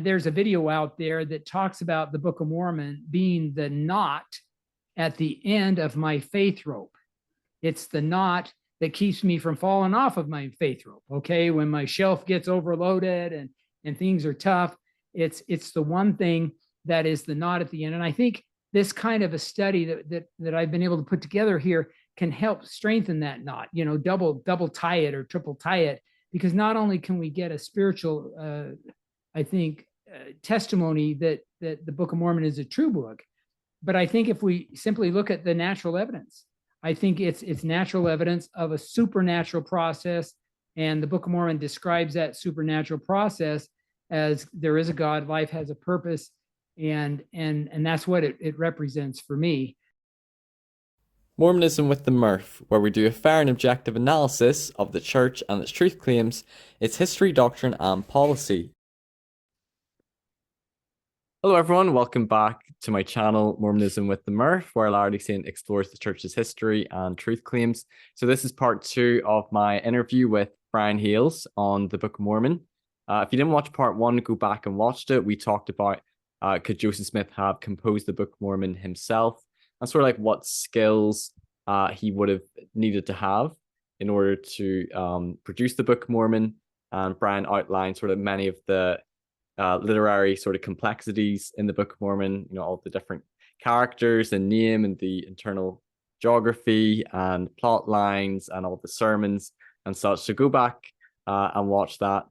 there's a video out there that talks about the Book of Mormon being the knot at the end of my faith rope. It's the knot that keeps me from falling off of my faith rope. Okay, when my shelf gets overloaded and things are tough, it's the one thing that is the knot at the end. And I think this kind of a study that I've been able to put together here can help strengthen that knot. Double tie it or triple tie it, because not only can we get a spiritual testimony that the Book of Mormon is a true book, but I think if we simply look at the natural evidence, I think it's natural evidence of a supernatural process, and the Book of Mormon describes that supernatural process as there is a God, life has a purpose, and that's what it represents for me. Mormonism with the Murph, where we do a fair and objective analysis of the church and its truth claims, its history, doctrine, and policy. Hello everyone, welcome back to my channel, Mormonism with the Murph, where Latter-day Saint explores the church's history and truth claims. So this is part 2 of my interview with Brian Hales on the Book of Mormon. If you didn't watch part 1, go back and watch it. We talked about could Joseph Smith have composed the Book of Mormon himself, and sort of like what skills he would have needed to have in order to produce the Book of Mormon. And Brian outlined sort of many of the literary sort of complexities in the Book of Mormon, all the different characters and name and the internal geography and plot lines and all the sermons and such. So go back and watch that.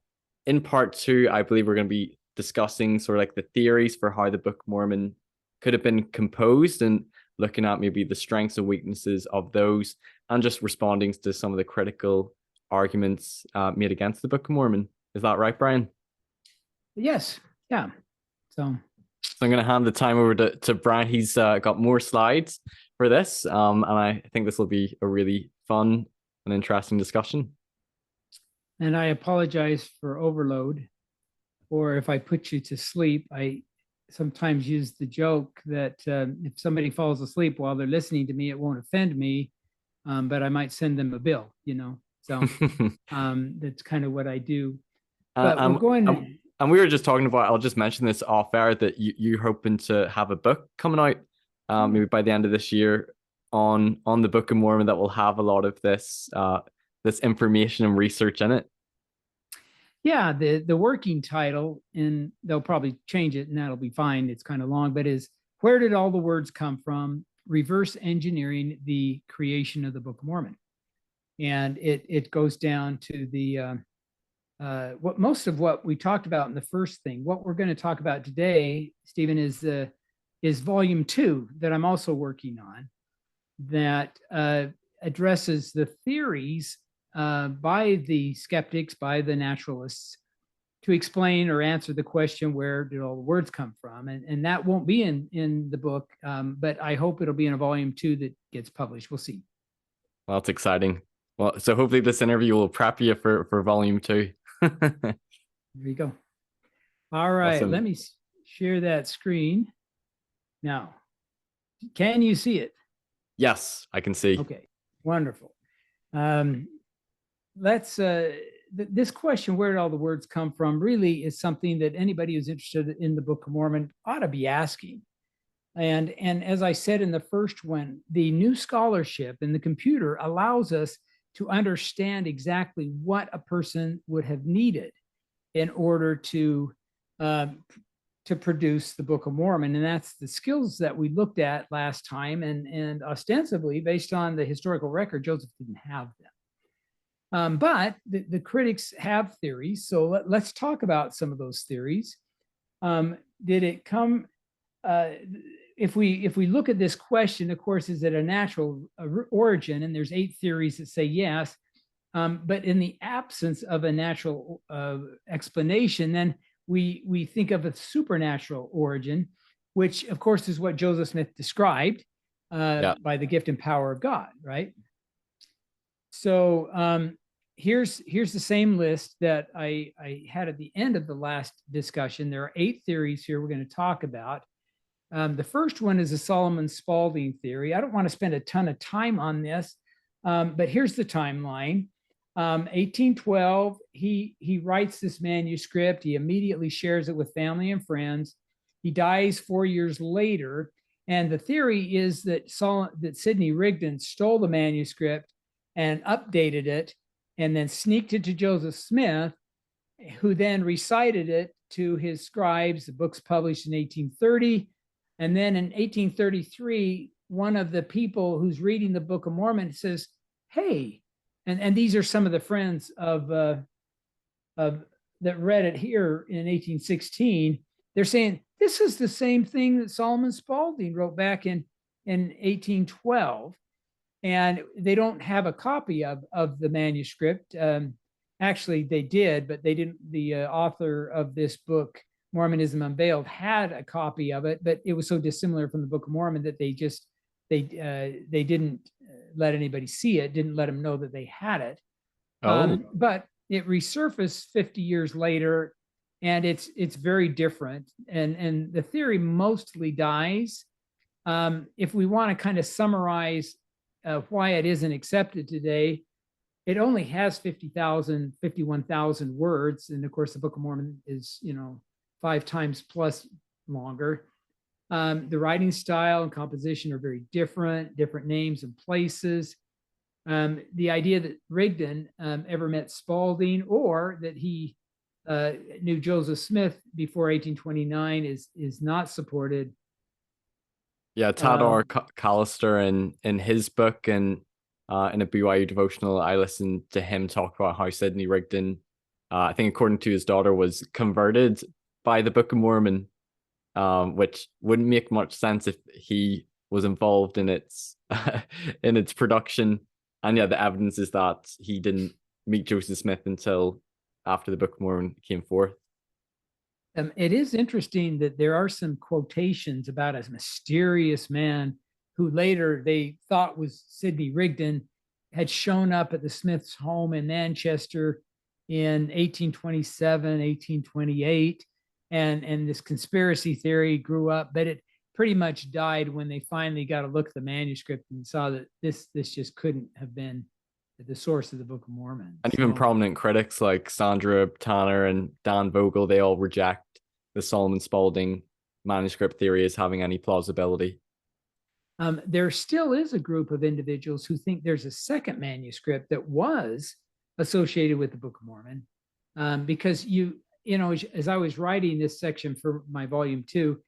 In part 2, I believe we're going to be discussing sort of like the theories for how the Book of Mormon could have been composed and looking at maybe the strengths and weaknesses of those, and just responding to some of the critical arguments made against the Book of Mormon. Is that right, Brian? Yes. Yeah. So I'm going to hand the time over to Brian. He's got more slides for this, and I think this will be a really fun and interesting discussion. And I apologize for overload, or if I put you to sleep. I sometimes use the joke that if somebody falls asleep while they're listening to me, it won't offend me, but I might send them a bill, So that's kind of what I do. But we're going... And we were just talking about, I'll just mention this off air, that you're hoping to have a book coming out maybe by the end of this year on the Book of Mormon that will have a lot of this information and research in it. Yeah, the working title, and they'll probably change it and that'll be fine, it's kind of long, but is Where Did All the Words Come From? Reverse Engineering the Creation of the Book of Mormon. And it goes down to the what most of what we talked about in the first thing. What we're going to talk about today, Stephen, is volume 2 that I'm also working on, that addresses the theories by the skeptics, by the naturalists, to explain or answer the question, where did all the words come from? And that won't be in the book, but I hope it'll be in a volume 2 that gets published. We'll see. Well, that's exciting. Well, so hopefully this interview will prep you for volume 2. There you go. All right, awesome. Let me share that screen. Now, can you see it? Yes, I can see. Okay, wonderful. Let's this question, where did all the words come from, really is something that anybody who's interested in the Book of Mormon ought to be asking. And as I said in the first one, the new scholarship in the computer allows us to understand exactly what a person would have needed in order to produce the Book of Mormon. And that's the skills that we looked at last time. And ostensibly, based on the historical record, Joseph didn't have them. But the critics have theories. So let's talk about some of those theories. Did it come... If we look at this question, of course, is it a natural origin? And there's 8 theories that say yes. But in the absence of a natural explanation, then we think of a supernatural origin, which, of course, is what Joseph Smith described by the gift and power of God, right? So here's the same list that I had at the end of the last discussion. There are 8 theories here we're going to talk about. The first one is a Solomon Spalding theory. I don't want to spend a ton of time on this, but here's the timeline. 1812, he writes this manuscript. He immediately shares it with family and friends. He dies 4 years later. And the theory is that Sidney Rigdon stole the manuscript and updated it and then sneaked it to Joseph Smith, who then recited it to his scribes. The book's published in 1830. And then in 1833, one of the people who's reading the Book of Mormon says, hey, and these are some of the friends of that read it here in 1816. They're saying this is the same thing that Solomon Spalding wrote back in 1812, and they don't have a copy of the manuscript. Actually, they did, but they didn't. The author of this book, Mormonism Unveiled, had a copy of it, but it was so dissimilar from the Book of Mormon that they didn't let anybody see it, didn't let them know that they had it. But it resurfaced 50 years later, and it's very different. And the theory mostly dies. If we want to kind of summarize why it isn't accepted today, it only has 51,000 words. And of course, the Book of Mormon is, 5 times plus longer. The writing style and composition are very different names and places. The idea that Rigdon ever met Spalding, or that he knew Joseph Smith before 1829 is not supported. Yeah, Tador Callister in his book and in a BYU devotional, I listened to him talk about how Sidney Rigdon, I think according to his daughter, was converted by the Book of Mormon, which wouldn't make much sense if he was involved in its in its production. And yeah, the evidence is that he didn't meet Joseph Smith until after the Book of Mormon came forth. It is interesting that there are some quotations about a mysterious man who later they thought was Sidney Rigdon, had shown up at the Smiths' home in Manchester in 1827, 1828. And this conspiracy theory grew up, but it pretty much died when they finally got a look at the manuscript and saw that this just couldn't have been the source of the Book of Mormon. And even prominent critics like Sandra Tanner and Dan Vogel, they all reject the Solomon Spalding manuscript theory as having any plausibility. There still is a group of individuals who think there's a second manuscript that was associated with the Book of Mormon, because as I was writing this section for my volume 2,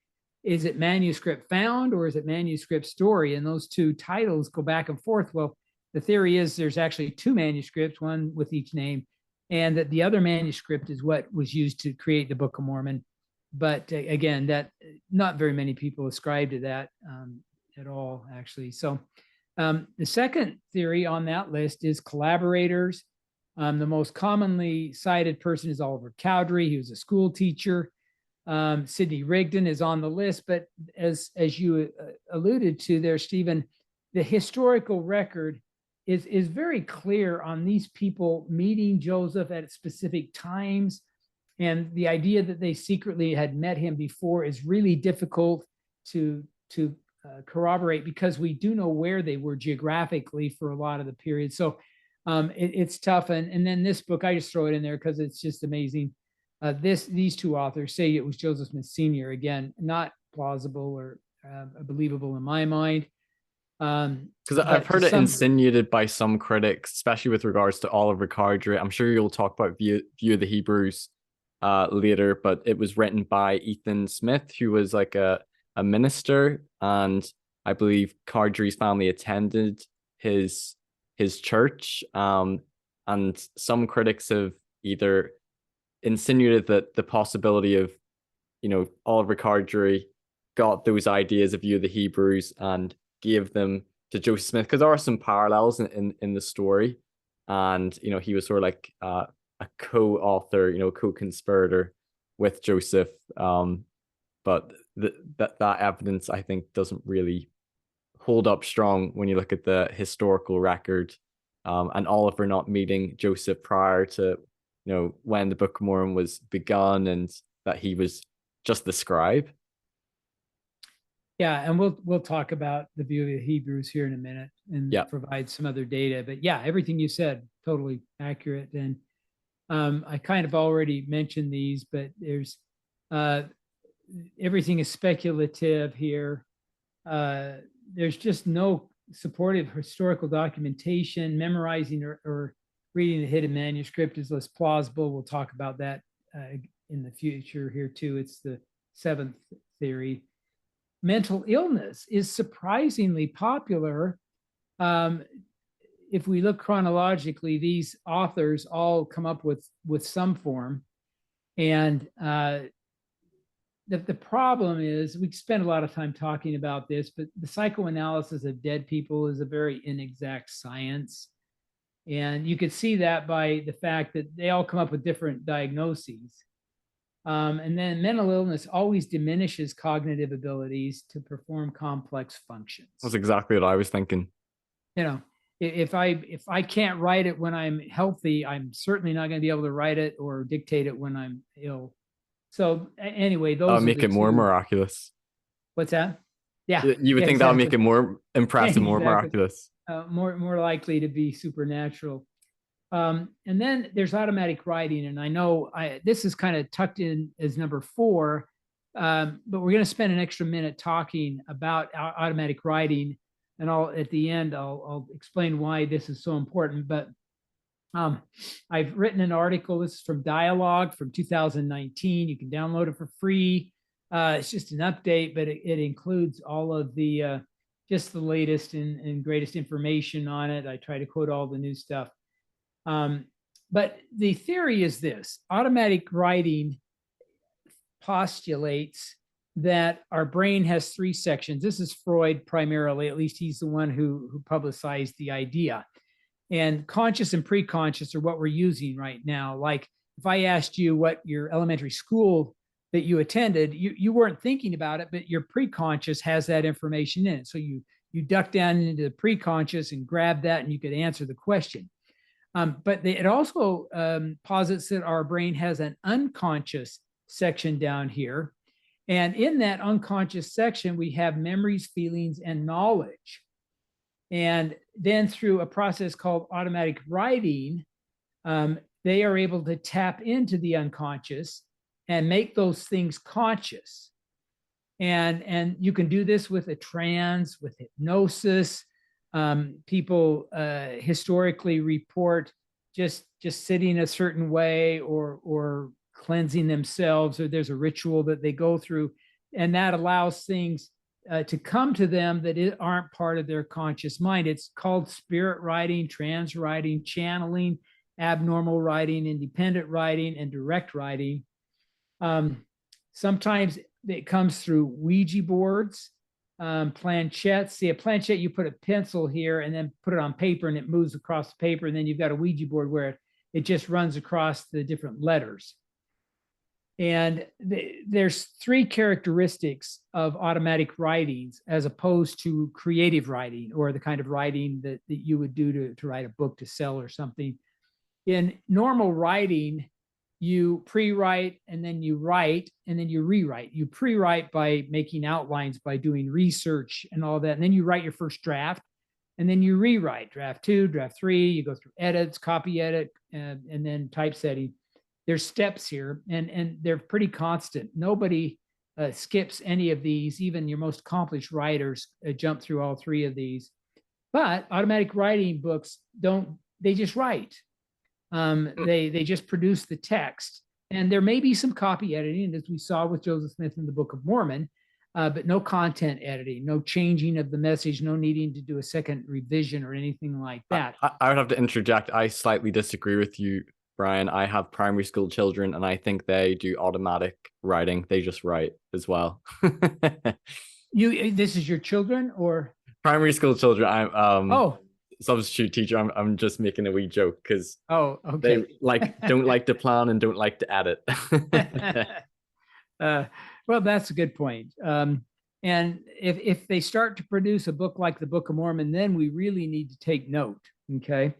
is it manuscript found or is it manuscript story? And those two titles go back and forth. Well, the theory is there's actually 2 manuscripts, one with each name, and that the other manuscript is what was used to create the Book of Mormon. But again, that not very many people ascribe to that at all, actually. So the second theory on that list is collaborators. The most commonly cited person is Oliver Cowdery. He was a school teacher. Sidney Rigdon is on the list, but as you alluded to there, Stephen, the historical record is very clear on these people meeting Joseph at specific times. And the idea that they secretly had met him before is really difficult to corroborate, because we do know where they were geographically for a lot of the period. So it's tough. And then this book, I just throw it in there because it's just amazing. These 2 authors say it was Joseph Smith Sr. Again, not plausible or believable in my mind. Because I've heard it insinuated by some critics, especially with regards to Oliver Cowdery. I'm sure you'll talk about View of the Hebrews later, but it was written by Ethan Smith, who was like a minister, and I believe Cowdery's family attended his church. And some critics have either insinuated that the possibility of, Oliver Cowdery got those ideas of View of the Hebrews and gave them to Joseph Smith, because there are some parallels in the story, and he was sort of like a co-author, co-conspirator with Joseph, but that evidence, I think, doesn't really hold up strong when you look at the historical record, and Oliver not meeting Joseph prior to when the Book of Mormon was begun, and that he was just the scribe. Yeah, and we'll talk about the View of the Hebrews here in a minute and provide some other data. But yeah, everything you said totally accurate. And I kind of already mentioned these, but there's everything is speculative here. There's just no supportive historical documentation. Memorizing or reading the hidden manuscript is less plausible. We'll talk about that in the future here too. It's the seventh theory. Mental illness is surprisingly popular. If we look chronologically, these authors all come up with some form. And the problem is, we spend a lot of time talking about this, but the psychoanalysis of dead people is a very inexact science. And you could see that by the fact that they all come up with different diagnoses. And then mental illness always diminishes cognitive abilities to perform complex functions. That's exactly what I was thinking. You know, if I can't write it when I'm healthy, I'm certainly not going to be able to write it or dictate it when I'm ill. So anyway, those make it more miraculous. What's that? Yeah, you would think that would make it more impressive, more miraculous, more likely to be supernatural. And then there's automatic writing, and I know this is kind of tucked in as number 4, but we're going to spend an extra minute talking about automatic writing, and at the end I'll explain why this is so important. But I've written an article. This is from Dialogue from 2019. You can download it for free. It's just an update, but it includes all of the just the latest and greatest information on it. I try to quote all the new stuff. But the theory is this: automatic writing postulates that our brain has 3 sections. This is Freud primarily, at least he's the one who publicized the idea. And conscious and preconscious are what we're using right now. Like if I asked you what your elementary school that you attended, you weren't thinking about it, but your preconscious has that information in it. So you duck down into the preconscious and grab that, and you could answer the question. But it also posits that our brain has an unconscious section down here. And in that unconscious section, we have memories, feelings, and knowledge. And then through a process called automatic writing, they are able to tap into the unconscious and make those things conscious. And you can do this with a trance, with hypnosis. People historically report just sitting a certain way or cleansing themselves, or there's a ritual that they go through, and that allows things to come to them that aren't part of their conscious mind. It's called spirit writing, trance writing, channeling, abnormal writing, independent writing, and direct writing. Sometimes it comes through Ouija boards, planchettes. See, a planchette, you put a pencil here and then put it on paper, and it moves across the paper, and then you've got a Ouija board where it just runs across the different letters. And there's 3 characteristics of automatic writings as opposed to creative writing, or the kind of writing that you would do to write a book to sell or something. In normal writing, you pre-write and then you write and then you rewrite. You pre-write by making outlines, by doing research and all that. And then you write your first draft, and then you rewrite draft 2, draft 3. You go through edits, copy edit, and then typesetting. There's steps here, and they're pretty constant. Nobody skips any of these. Even your most accomplished writers jump through all 3 of these. But automatic writing books don't, they just write. They just produce the text. And there may be some copy editing, as we saw with Joseph Smith in the Book of Mormon, but no content editing, no changing of the message, no needing to do a second revision or anything like that. I would have to interject. I slightly disagree with you, Brian. I have primary school children, and I think they do automatic writing. They just write as well. This is your children, or primary school children? I'm substitute teacher. I'm just making a wee joke because okay. They don't like to plan and don't like to edit. Well, that's a good point. And if they start to produce a book like the Book of Mormon, then we really need to take note. Okay.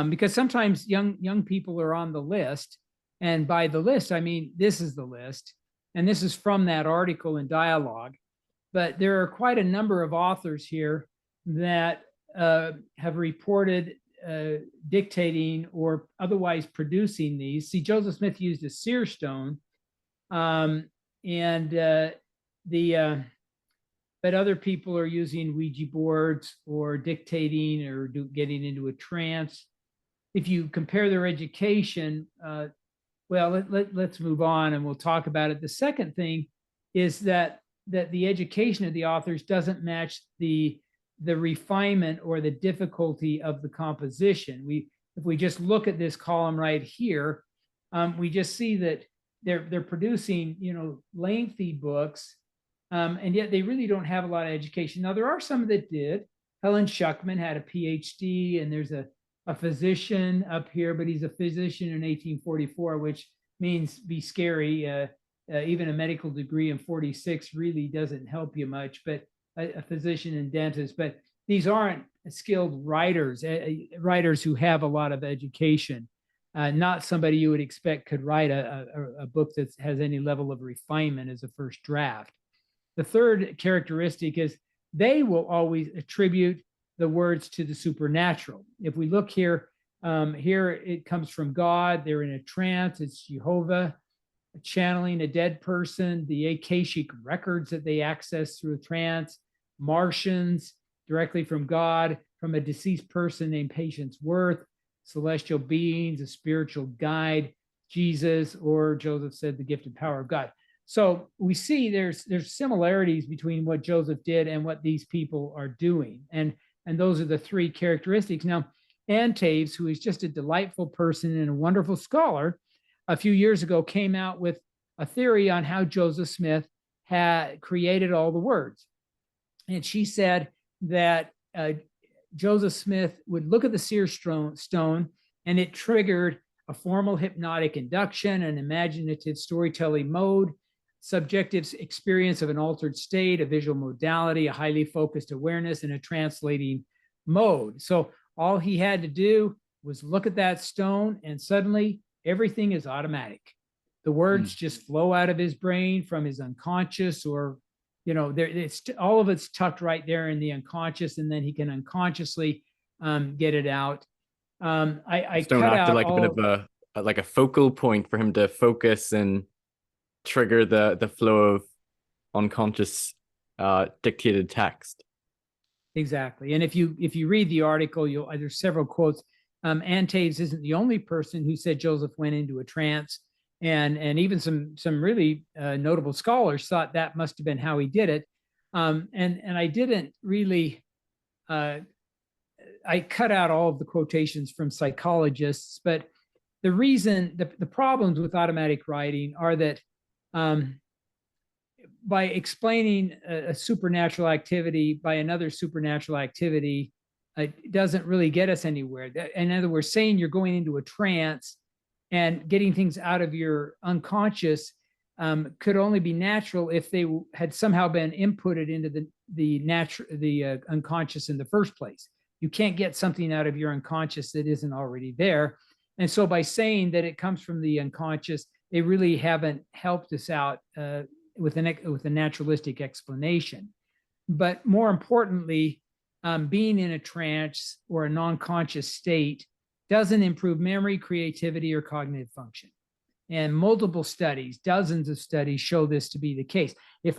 Because sometimes young people are on the list, and by the list, I mean, this is the list, and this is from that article in Dialogue, but there are quite a number of authors here that have reported dictating or otherwise producing these. See, Joseph Smith used a seer stone, but other people are using Ouija boards or dictating or getting into a trance. If you compare their education, let's move on and we'll talk about it. The second thing is that the education of the authors doesn't match the refinement or the difficulty of the composition. If we just look at this column right here, we just see that they're producing, lengthy books, and yet they really don't have a lot of education. Now, there are some that did. Helen Schuckman had a PhD, and there's a physician up here, but he's a physician in 1844, which means be scary. Even a medical degree in 46 really doesn't help you much, but a physician and dentist. But these aren't skilled writers, writers who have a lot of education. Not somebody you would expect could write a book that has any level of refinement as a first draft. The third characteristic is they will always attribute the words to the supernatural. If we look here, here it comes from God. They're in a trance. It's Jehovah channeling a dead person, the Akashic records that they access through a trance, Martians directly from God, from a deceased person named Patience Worth, celestial beings, a spiritual guide, Jesus, or Joseph said the gift and power of God. So we see there's similarities between what Joseph did and what these people are doing. And those are the three characteristics. Now, Ann Taves, who is just a delightful person and a wonderful scholar, a few years ago came out with a theory on how Joseph Smith had created all the words. And she said that Joseph Smith would look at the seer stone and it triggered a formal hypnotic induction, an imaginative storytelling mode, subjective experience of an altered state, a visual modality, a highly focused awareness, and a translating mode. So all he had to do was look at that stone and suddenly everything is automatic. The words just flow out of his brain from his unconscious, or, all of it's tucked right there in the unconscious, and then he can unconsciously get it out. I Stone cut acted out like a bit of a focal point for him to focus and trigger the flow of unconscious dictated text. Exactly. And if you read the article, there's several quotes. Ann Taves isn't the only person who said Joseph went into a trance, and even some really notable scholars thought that must have been how he did it. And I didn't really. I cut out all of the quotations from psychologists, but the reason the problems with automatic writing are that by explaining a supernatural activity by another supernatural activity, it doesn't really get us anywhere. In other words, saying you're going into a trance and getting things out of your unconscious could only be natural if they had somehow been inputted into the unconscious in the first place. You can't get something out of your unconscious that isn't already there. And so by saying that it comes from the unconscious, they really haven't helped us out with a naturalistic explanation. But more importantly, being in a trance or a non-conscious state doesn't improve memory, creativity, or cognitive function. And multiple studies, dozens of studies show this to be the case. It's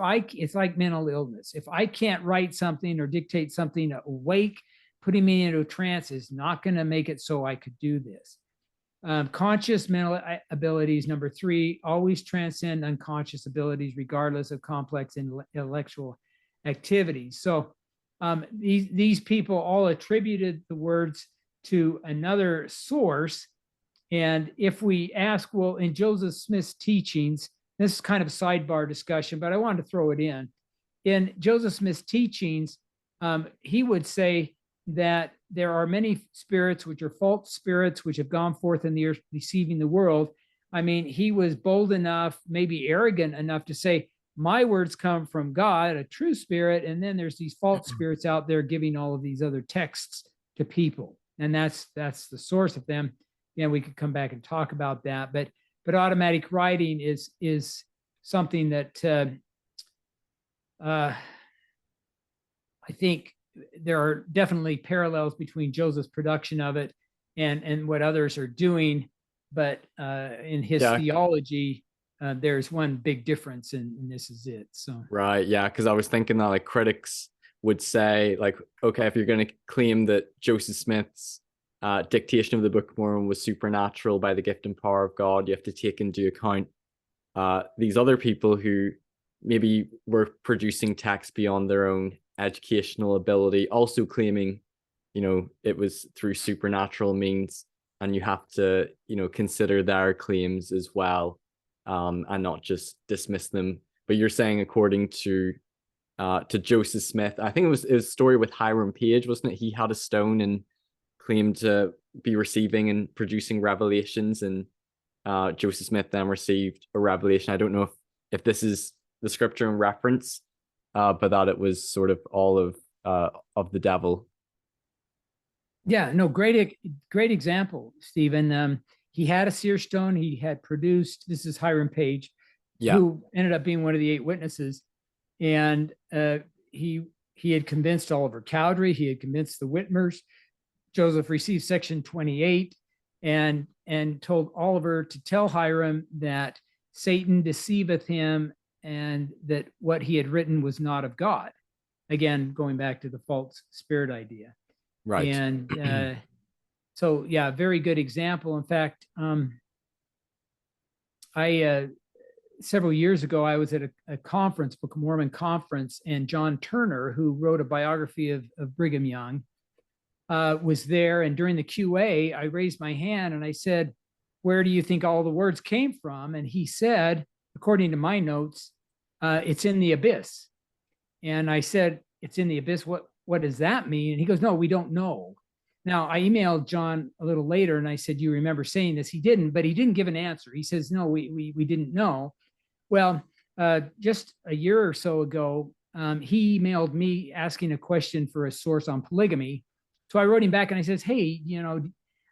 like mental illness. If I can't write something or dictate something awake, putting me into a trance is not going to make it so I could do this. Conscious mental abilities, number 3, always transcend unconscious abilities, regardless of complex intellectual activities. So these people all attributed the words to another source. And if we ask, well, in Joseph Smith's teachings, this is kind of a sidebar discussion, but I wanted to throw it in. In Joseph Smith's teachings, he would say that there are many spirits which are false spirits which have gone forth in the earth deceiving the world. I mean, he was bold enough, maybe arrogant enough to say, my words come from God, a true spirit, and then there's these false spirits out there giving all of these other texts to people. And that's the source of them. Yeah, we could come back and talk about that. But automatic writing is something that I think there are definitely parallels between Joseph's production of it and what others are doing. But in his Yeah. theology, there's one big difference, and this is it. So Right. Yeah. Because I was thinking that like critics would say, like, okay, if you're going to claim that Joseph Smith's dictation of the Book of Mormon was supernatural by the gift and power of God, you have to take into account these other people who maybe were producing texts beyond their own educational ability, also claiming, it was through supernatural means, and you have to, consider their claims as well, and not just dismiss them. But you're saying, according to Joseph Smith, I think it was his story with Hiram Page, wasn't it? He had a stone and claimed to be receiving and producing revelations, and Joseph Smith then received a revelation. I don't know if this is the scripture in reference, but that it was sort of all of the devil. yeah, no, great example, Stephen. He had a seer stone. He had produced. This is Hiram Page, who ended up being one of the 8 witnesses, and he had convinced Oliver Cowdery. He had convinced the Whitmers. Joseph received section 28 and told Oliver to tell Hiram that Satan deceiveth him and that what he had written was not of God. Again, going back to the false spirit idea. Right. And so, yeah, very good example. In fact, I several years ago, I was at a conference, Book of Mormon conference, and John Turner, who wrote a biography of Brigham Young, was there. And during the QA, I raised my hand and I said, "Where do you think all the words came from?" And he said, according to my notes, "It's in the abyss." And I said, "It's in the abyss. What does that mean?" And he goes, "No, we don't know." Now, I emailed John a little later and I said, "You remember saying this?" He didn't, but he didn't give an answer. He says, "No, we didn't know." Well, just a year or so ago, he emailed me asking a question for a source on polygamy. So I wrote him back and I says, "Hey,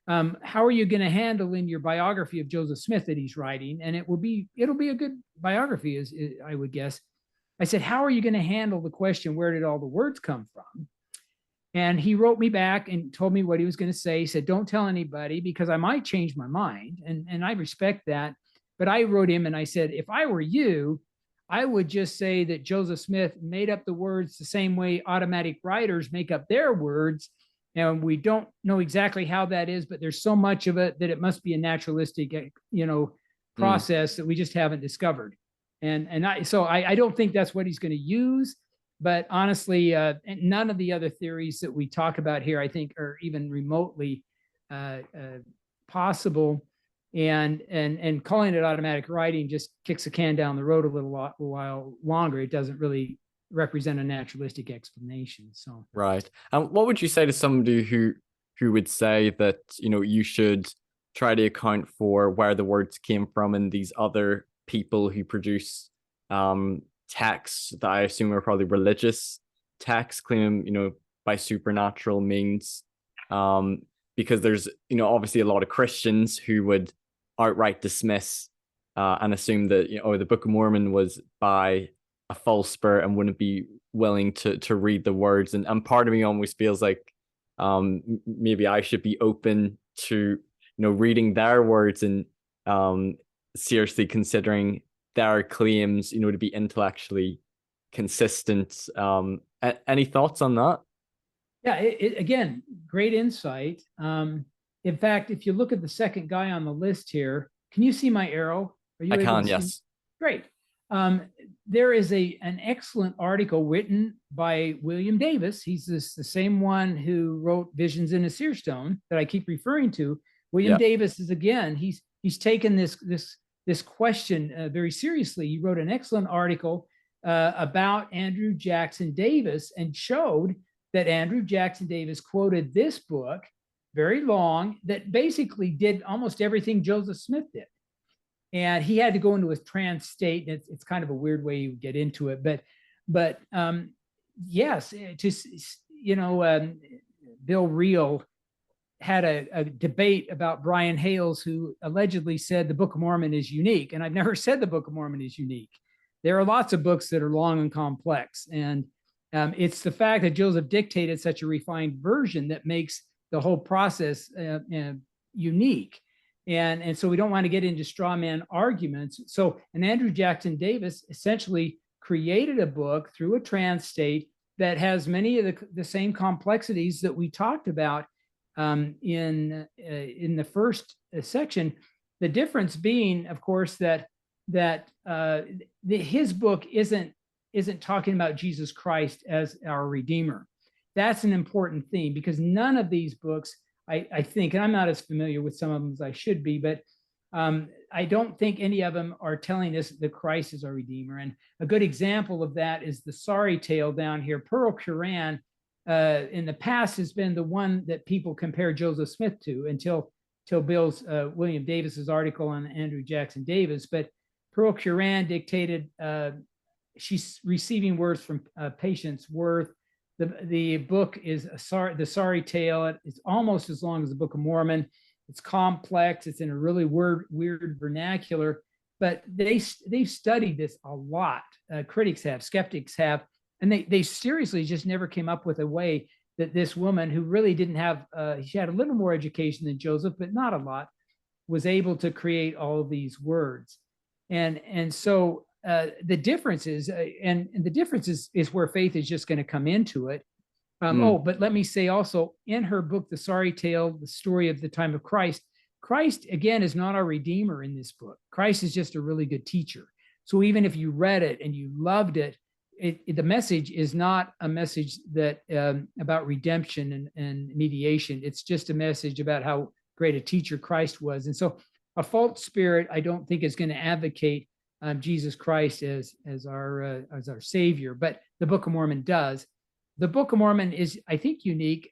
how are you going to handle in your biography of Joseph Smith that he's writing?" And it'll be a good biography, as I would guess. I said, "How are you going to handle the question, where did all the words come from?" And he wrote me back and told me what he was going to say. He said, "Don't tell anybody because I might change my mind." And I respect that. But I wrote him and I said, "If I were you, I would just say that Joseph Smith made up the words the same way automatic writers make up their words. And we don't know exactly how that is, but there's so much of it that it must be a naturalistic, process that we just haven't discovered." And I don't think that's what he's going to use. But honestly, none of the other theories that we talk about here, I think, are even remotely possible. And calling it automatic writing just kicks the can down the road a while longer. It doesn't really represent a naturalistic explanation. So right. And what would you say to somebody who would say that you should try to account for where the words came from and these other people who produce texts that I assume are probably religious texts, claiming by supernatural means, because there's obviously a lot of Christians who would outright dismiss and assume that the Book of Mormon was by a false spirit and wouldn't be willing to read the words, and part of me almost feels like maybe I should be open to reading their words and seriously considering their claims to be intellectually consistent. Any thoughts on that? Yeah, again, great insight. In fact, if you look at the second guy on the list here, can you see my arrow? Are you I able can, to yes. see? Great. There is an excellent article written by William Davis. He's the same one who wrote Visions in a Seer Stone that I keep referring to. William Davis is, again, he's taken this question very seriously. He wrote an excellent article about Andrew Jackson Davis and showed that Andrew Jackson Davis quoted this book, very long, that basically did almost everything Joseph Smith did. And he had to go into a trance state. And it's kind of a weird way you get into it, but yes, just Bill Reel had a debate about Brian Hales, who allegedly said the Book of Mormon is unique. And I've never said the Book of Mormon is unique. There are lots of books that are long and complex. And it's the fact that Joseph dictated such a refined version that makes the whole process unique. And so we don't want to get into straw man arguments. So, and Andrew Jackson Davis essentially created a book through a trans state that has many of the same complexities that we talked about in the first section. The difference being, of course, that his book isn't talking about Jesus Christ as our Redeemer. That's an important theme, because none of these books, I think, and I'm not as familiar with some of them as I should be, but I don't think any of them are telling us that Christ is our Redeemer. And a good example of that is the sorry tale down here. Pearl Curran in the past has been the one that people compare Joseph Smith to until Bill's William Davis's article on Andrew Jackson Davis. But Pearl Curran dictated, she's receiving words from Patience Worth. The book is the sorry tale. It's almost as long as the Book of Mormon. It's complex. It's in a really weird vernacular, but they've studied this a lot. Critics have, skeptics have, and they seriously just never came up with a way that this woman, who really didn't have, she had a little more education than Joseph, but not a lot, was able to create all of these words. And so the difference is, and the difference is where faith is just going to come into it. Oh, but let me say also, in her book, The Sorry Tale, the story of the time of Christ, Christ, again, is not our Redeemer in this book. Christ is just a really good teacher. So even if you read it and you loved it, the message is not a message that about redemption and mediation. It's just a message about how great a teacher Christ was. And so a false spirit, I don't think, is going to advocate Jesus Christ as our Savior, but the Book of Mormon does. The Book of Mormon is, I think, unique.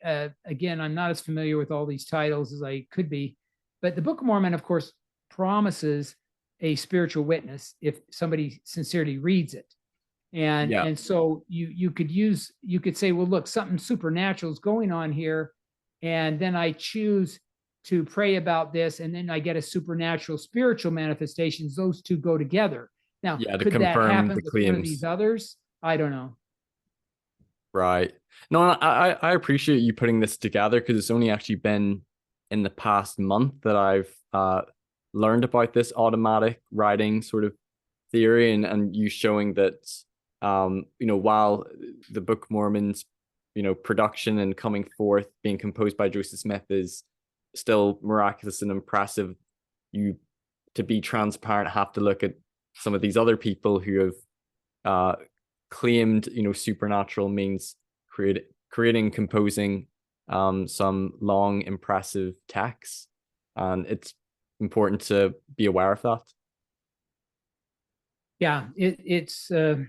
Again, I'm not as familiar with all these titles as I could be, but the Book of Mormon, of course, promises a spiritual witness if somebody sincerely reads it. And so you could say, well, look, something supernatural is going on here, and then I choose to pray about this, and then I get a supernatural spiritual manifestations. Those two go together. Now, could that happen with one of these others? I don't know. Right. No, I appreciate you putting this together, because it's only actually been in the past month that I've learned about this automatic writing sort of theory, and you showing that, while the Book of Mormon's, production and coming forth, being composed by Joseph Smith, is still miraculous and impressive, you, to be transparent, have to look at some of these other people who have claimed, supernatural means creating, composing some long, impressive texts, and it's important to be aware of that. Yeah, it's a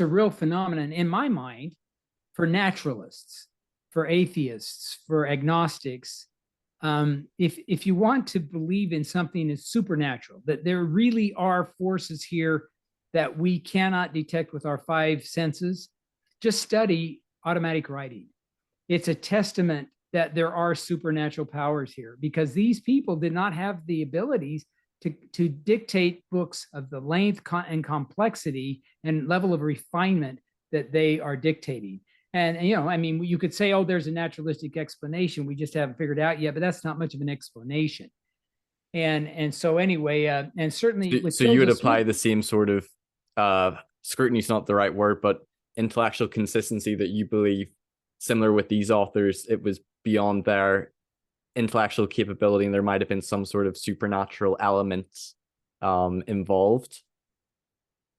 real phenomenon in my mind for naturalists, for atheists, for agnostics. If you want to believe in something as supernatural, that there really are forces here that we cannot detect with our five senses, just study automatic writing. It's a testament that there are supernatural powers here, because these people did not have the abilities to dictate books of the length and complexity and level of refinement that they are dictating. And I mean, you could say, oh, there's a naturalistic explanation, we just haven't figured out yet, but that's not much of an explanation. And so anyway, and certainly so you would apply the same sort of scrutiny is not the right word, but intellectual consistency that you believe, similar with these authors, it was beyond their intellectual capability and there might have been some sort of supernatural elements involved.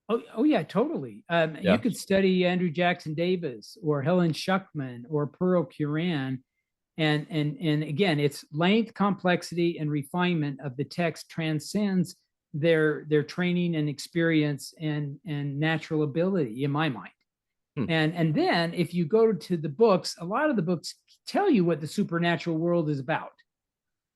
Oh yeah, totally. You could study Andrew Jackson Davis or Helen Schuckman or Pearl Curran, and again, its length, complexity, and refinement of the text transcends their training and experience and natural ability, in my mind. And then if you go to the books, a lot of the books tell you what the supernatural world is about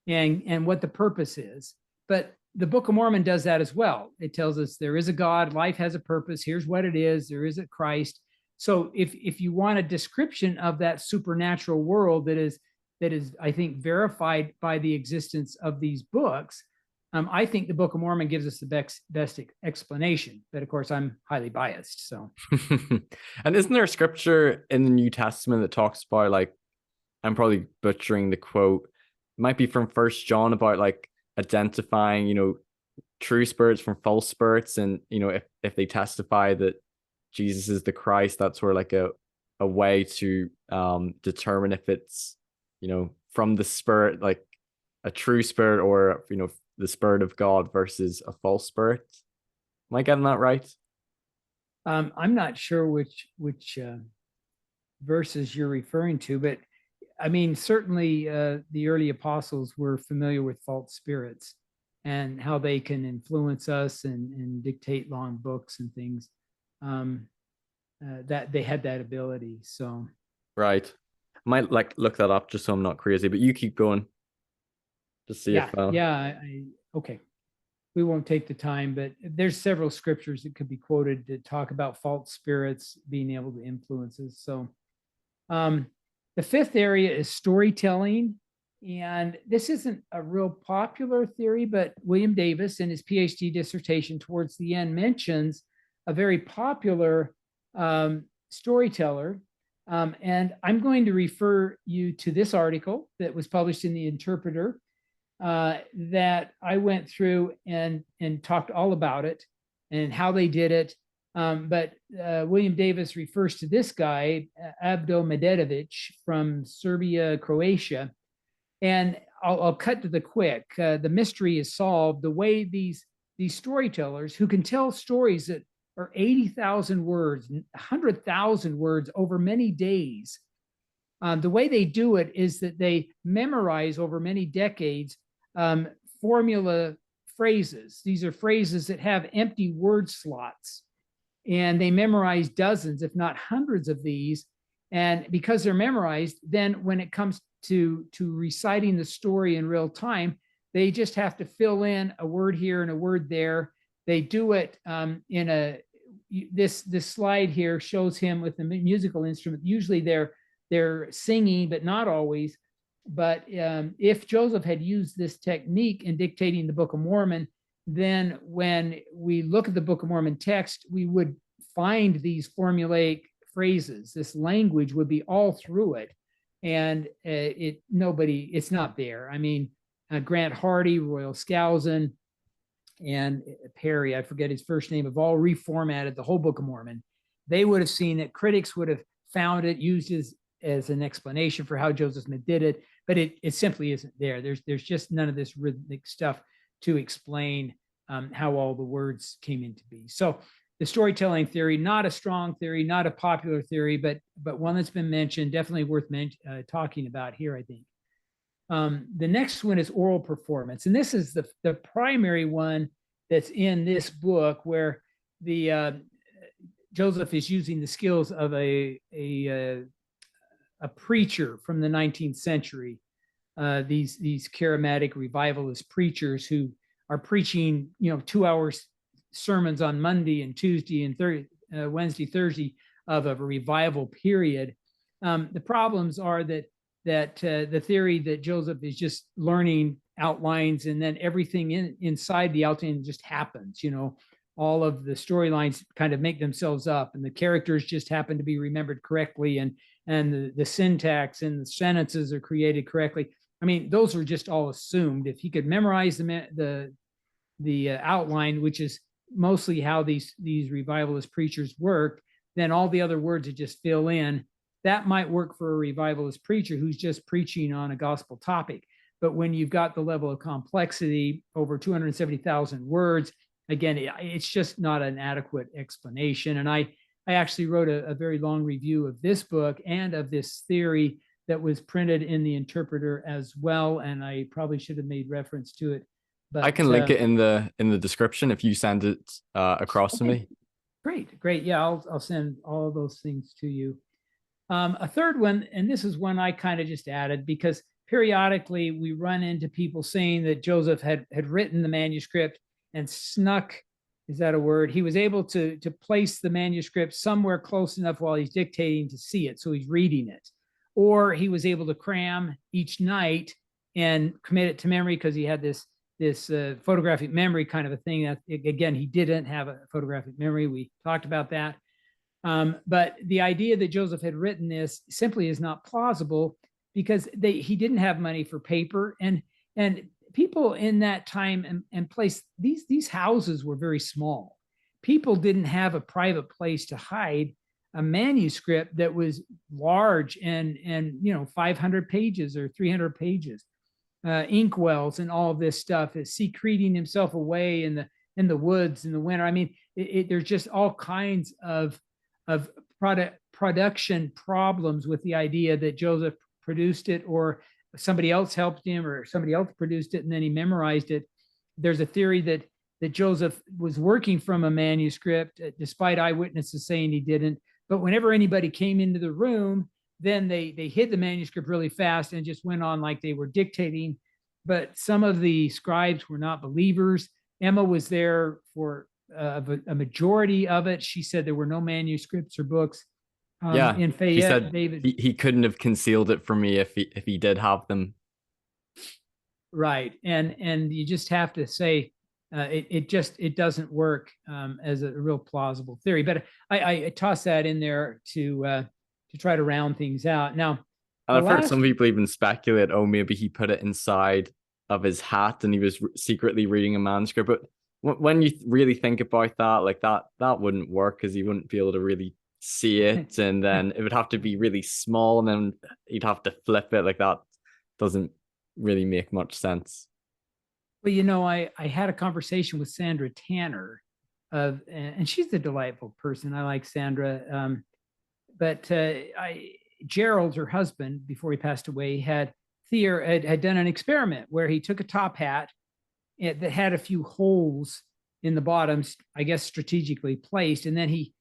and what the purpose is. But the Book of Mormon does that as well. It tells us there is a God, life has a purpose, here's what it is, there is a Christ. So if you want a description of that supernatural world that is, I think, verified by the existence of these books, I think the Book of Mormon gives us the best explanation. But of course, I'm highly biased. So, and isn't there a scripture in the New Testament that talks about like I'm probably butchering the quote. It might be from First John about like identifying, true spirits from false spirits, and if they testify that Jesus is the Christ, that's sort of like a way to determine if it's from the spirit, like a true spirit, or the spirit of God versus a false spirit. Am I getting that right? I'm not sure which verses you're referring to, but I mean, certainly the early apostles were familiar with false spirits and how they can influence us and dictate long books and things. That they had that ability. So Right. I might like look that up just so I'm not crazy, but you keep going to see yeah, if okay. We won't take the time, but there's several scriptures that could be quoted to talk about false spirits being able to influence us. So the fifth area is storytelling. And this isn't a real popular theory, but William Davis in his PhD dissertation towards the end mentions a very popular storyteller. And I'm going to refer you to this article that was published in the Interpreter that I went through and talked all about it and how they did it. But William Davis refers to this guy, Abdo Medetovic from Serbia, Croatia. And I'll cut to the quick. The mystery is solved. The way these storytellers who can tell stories that are 80,000 words, 100,000 words over many days, the way they do it is that they memorize over many decades formula phrases. These are phrases that have empty word slots. And they memorize dozens, if not hundreds of these. And because they're memorized, then when it comes to reciting the story in real time, they just have to fill in a word here and a word there. They do it this slide here shows him with a musical instrument. Usually they're singing, but not always. But if Joseph had used this technique in dictating the Book of Mormon, then when we look at the Book of Mormon text, we would find these formulaic phrases. This language would be all through it. And it's not there. I mean, Grant Hardy, Royal Skousen, and Perry, I forget his first name, have all reformatted the whole Book of Mormon. They would have seen it. Critics would have found it, used as an explanation for how Joseph Smith did it, but it simply isn't there. There's just none of this rhythmic stuff to explain how all the words came into being. So the storytelling theory, not a strong theory, not a popular theory, but one that's been mentioned, definitely worth talking about here, I think. The next one is oral performance. And this is the primary one that's in this book, where the Joseph is using the skills of a preacher from the 19th century. These charismatic revivalist preachers who are preaching, 2 hours sermons on Monday and Tuesday and Wednesday, Thursday of a revival period. The problems are that the theory that Joseph is just learning outlines and then everything inside the outline just happens. All of the storylines kind of make themselves up, and the characters just happen to be remembered correctly, and the syntax and the sentences are created correctly. I mean, those are just all assumed. If he could memorize the outline, which is mostly how these revivalist preachers work, then all the other words would just fill in. That might work for a revivalist preacher who's just preaching on a gospel topic. But when you've got the level of complexity, over 270,000 words, again, it's just not an adequate explanation. And I actually wrote a very long review of this book and of this theory that was printed in the Interpreter as well. And I probably should have made reference to it. But I can link it in the description if you send it across to me. Great. Yeah, I'll send all of those things to you. A third one, and this is one I kind of just added because periodically we run into people saying that Joseph had written the manuscript and snuck, is that a word? He was able to place the manuscript somewhere close enough while he's dictating to see it, so he's reading it. Or he was able to cram each night and commit it to memory because he had this photographic memory kind of a thing. That, again, he didn't have a photographic memory. We talked about that. But the idea that Joseph had written this simply is not plausible because he didn't have money for paper, and people in that time and place, these houses were very small. People didn't have a private place to hide a manuscript that was large and 500 pages or 300 pages, inkwells and all of this stuff, is secreting himself away in the woods in the winter. I mean, there's just all kinds of production problems with the idea that Joseph produced it, or somebody else helped him, or somebody else produced it and then he memorized it. There's a theory that Joseph was working from a manuscript, despite eyewitnesses saying he didn't. But whenever anybody came into the room, then they hid the manuscript really fast and just went on like they were dictating. But some of the scribes were not believers. Emma was there for a majority of it. She said there were no manuscripts or books. In Fayette, she said David, he couldn't have concealed it from me if he did have them. Right, and you just have to say it doesn't work as a real plausible theory. But I toss that in there to try to round things out. Now, and I've heard some people even speculate, oh, maybe he put it inside of his hat and he was secretly reading a manuscript. But when you really think about that, like that wouldn't work, because he wouldn't be able to really see it, and then it would have to be really small, and then you'd have to flip it. Like, that doesn't really make much sense. Well, I had a conversation with Sandra Tanner, and she's a delightful person. I like Sandra, but Gerald, her husband, before he passed away, had done an experiment where he took a top hat that had a few holes in the bottoms, I guess strategically placed, and then he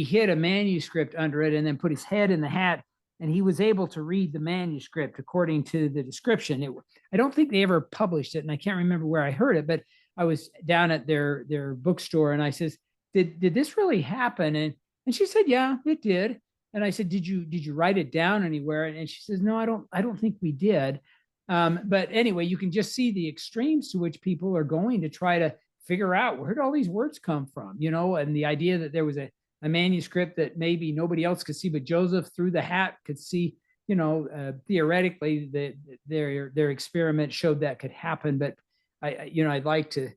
hid a manuscript under it and then put his head in the hat, and he was able to read the manuscript according to the description. I don't think they ever published it, and I can't remember where I heard it, but I was down at their bookstore, and I says, did this really happen? And she said, yeah, it did. And I said, did you write it down anywhere? And she says, no, I don't think we did. But anyway, you can just see the extremes to which people are going to try to figure out, where did all these words come from, and the idea that there was a manuscript that maybe nobody else could see, but Joseph through the hat could see, theoretically that their experiment showed that could happen. But I'd like to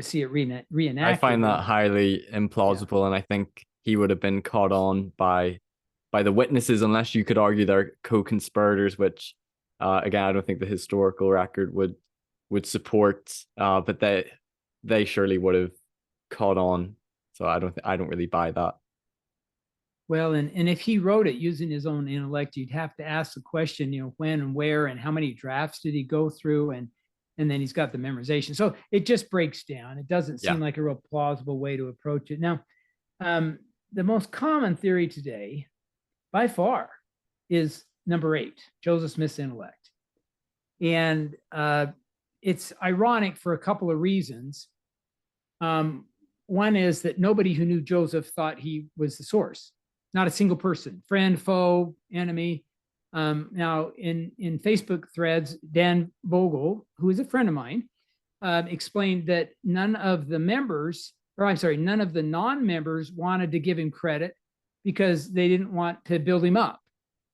see it reenacted. I find that highly implausible, and I think he would have been caught on by the witnesses, unless you could argue they're co-conspirators, which again, I don't think the historical record would support, but they surely would have caught on. So I don't really buy that. Well, and if he wrote it using his own intellect, you'd have to ask the question, when and where and how many drafts did he go through, and then he's got the memorization. So it just breaks down. It doesn't seem like a real plausible way to approach it. Now, the most common theory today, by far, is number 8, Joseph Smith's intellect. And it's ironic for a couple of reasons. One is that nobody who knew Joseph thought he was the source. Not a single person, friend, foe, enemy. Now, in Facebook threads, Dan Vogel, who is a friend of mine, explained that none of the non-members wanted to give him credit because they didn't want to build him up.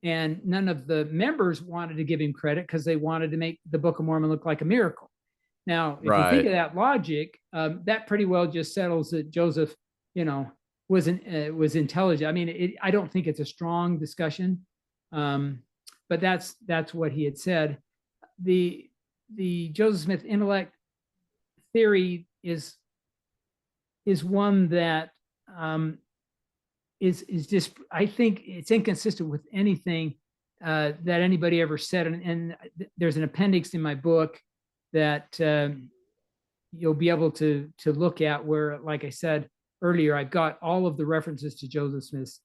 And none of the members wanted to give him credit because they wanted to make the Book of Mormon look like a miracle. Now, if you think of that logic, that pretty well just settles that Joseph, was intelligent. I mean, I don't think it's a strong discussion, but that's what he had said. The Joseph Smith intellect theory is one that is just, I think it's inconsistent with anything that anybody ever said. And there's an appendix in my book that you'll be able to look at, where, like I said earlier, I've got all of the references to Joseph Smith's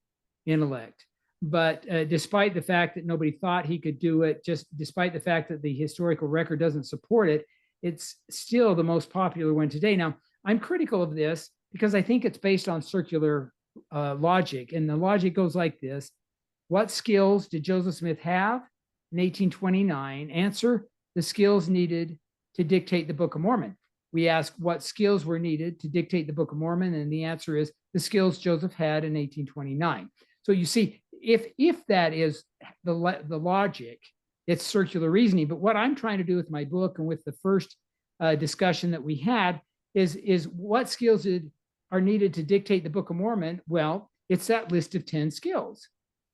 intellect. But despite the fact that nobody thought he could do it, just despite the fact that the historical record doesn't support it, it's still the most popular one today. Now, I'm critical of this because I think it's based on circular logic. And the logic goes like this. What skills did Joseph Smith have in 1829? Answer: the skills needed to dictate the Book of Mormon. We ask what skills were needed to dictate the Book of Mormon, and the answer is the skills Joseph had in 1829. So you see, if that is the logic, it's circular reasoning. But what I'm trying to do with my book and with the first discussion that we had is what skills are needed to dictate the Book of Mormon? Well, it's that list of 10 skills.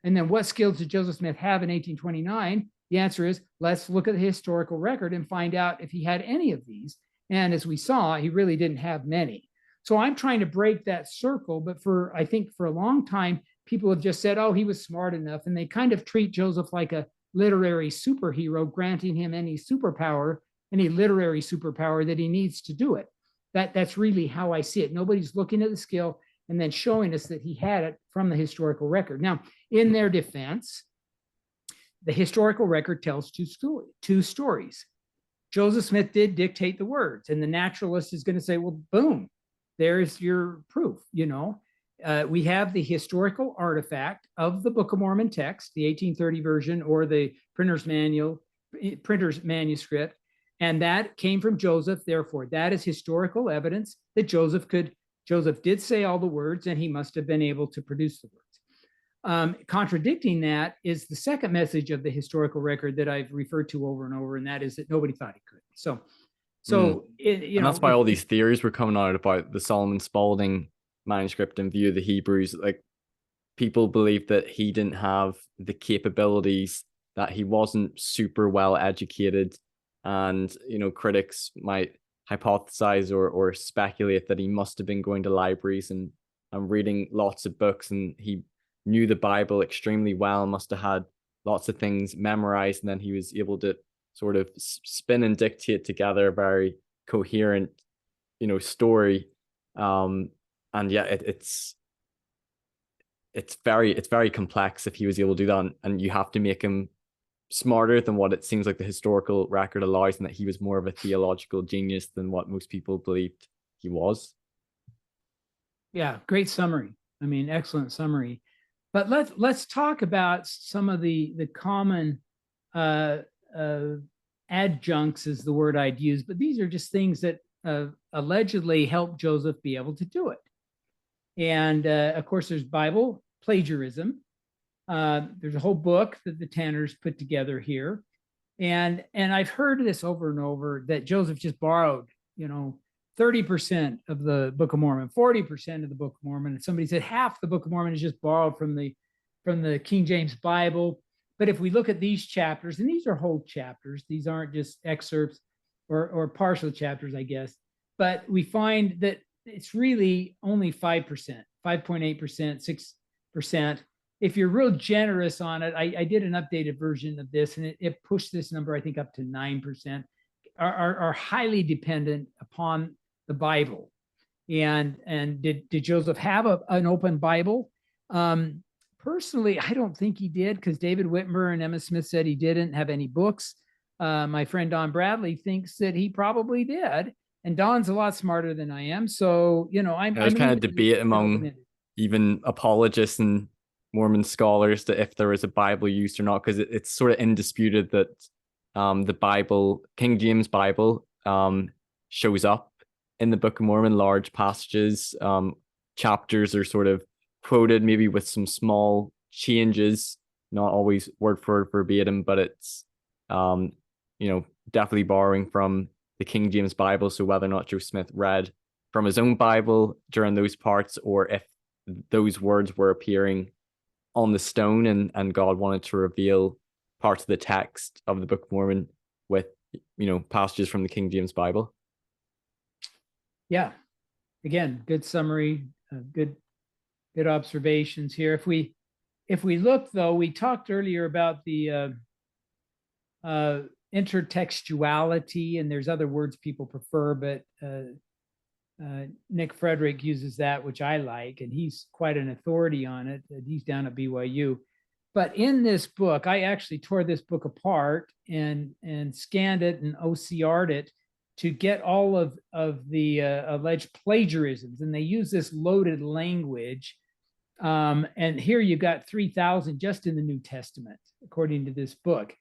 And then what skills did Joseph Smith have in 1829? The answer is, let's look at the historical record and find out if he had any of these. And as we saw, he really didn't have many. So I'm trying to break that circle. But I think for a long time, people have just said, oh, he was smart enough. And they kind of treat Joseph like a literary superhero, granting him any superpower, any literary superpower that he needs to do it. That's really how I see it. Nobody's looking at the skill and then showing us that he had it from the historical record. Now, in their defense, the historical record tells two stories. Joseph Smith did dictate the words, and the naturalist is going to say, well, boom, there's your proof. We have the historical artifact of the Book of Mormon text, the 1830 version or the printer's manuscript, and that came from Joseph. Therefore, that is historical evidence that Joseph did say all the words, and he must have been able to produce the words. Contradicting that is the second message of the historical record that I've referred to over and over, and that is that nobody thought he could. And that's why all these theories were coming out about the Solomon Spalding manuscript in view of the Hebrews. Like, people believe that he didn't have the capabilities, that he wasn't super well educated, and critics might hypothesize or speculate that he must have been going to libraries and reading lots of books, and he knew the Bible extremely well, must have had lots of things memorized, and then he was able to sort of spin and dictate together a very coherent story. And yeah, it's very complex if he was able to do that, and you have to make him smarter than what it seems like the historical record allows, and that he was more of a theological genius than what most people believed he was. Yeah, great summary. I mean, excellent summary. But let's talk about some of the common adjuncts is the word I'd use, but these are just things that allegedly helped Joseph be able to do it. And of course, there's Bible plagiarism. There's a whole book that the Tanners put together here. And I've heard this over and over that Joseph just borrowed, 30% of the Book of Mormon, 40% of the Book of Mormon. And somebody said half the Book of Mormon is just borrowed from the King James Bible. But if we look at these chapters, and these are whole chapters, these aren't just excerpts or partial chapters, I guess, but we find that it's really only 5%, 5.8%, 6%. If you're real generous on it, I did an updated version of this, and it pushed this number, I think, up to 9%, are highly dependent upon the Bible. And did Joseph have an open Bible? Personally, I don't think he did, because David Whitmer and Emma Smith said he didn't have any books. My friend Don Bradley thinks that he probably did, and Don's a lot smarter than I am. So, there's kind of debate among even apologists and Mormon scholars that if there was a Bible used or not, because it's sort of indisputed that the Bible, King James Bible, shows up in the Book of Mormon. Large passages, chapters are sort of quoted, maybe with some small changes, not always word for word verbatim, but it's definitely borrowing from the King James Bible. So whether or not Joseph Smith read from his own Bible during those parts, or if those words were appearing on the stone and God wanted to reveal parts of the text of the Book of Mormon with passages from the King James Bible. Yeah, again, good summary, good observations here. If we look, though, we talked earlier about the intertextuality, and there's other words people prefer, but Nick Frederick uses that, which I like, and he's quite an authority on it. He's down at BYU. But in this book, I actually tore this book apart and scanned it and OCR'd it to get all of the alleged plagiarisms. And they use this loaded language. And here you've got 3,000 just in the New Testament, according to this book.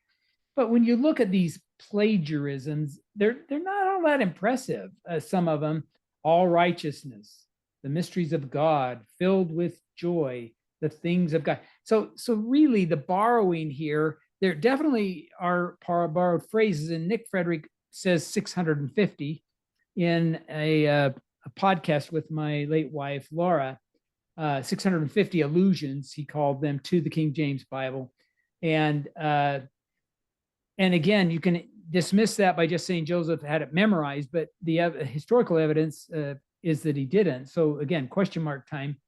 But when you look at these plagiarisms, they're not all that impressive. Some of them, all righteousness, the mysteries of God, filled with joy, the things of God. So really the borrowing here, there definitely are borrowed phrases, and Nick Frederick says 650 in a podcast with my late wife, Laura. 650 allusions, he called them, to the King James Bible. And again, you can dismiss that by just saying Joseph had it memorized, but the historical evidence is that he didn't. So again, question mark time.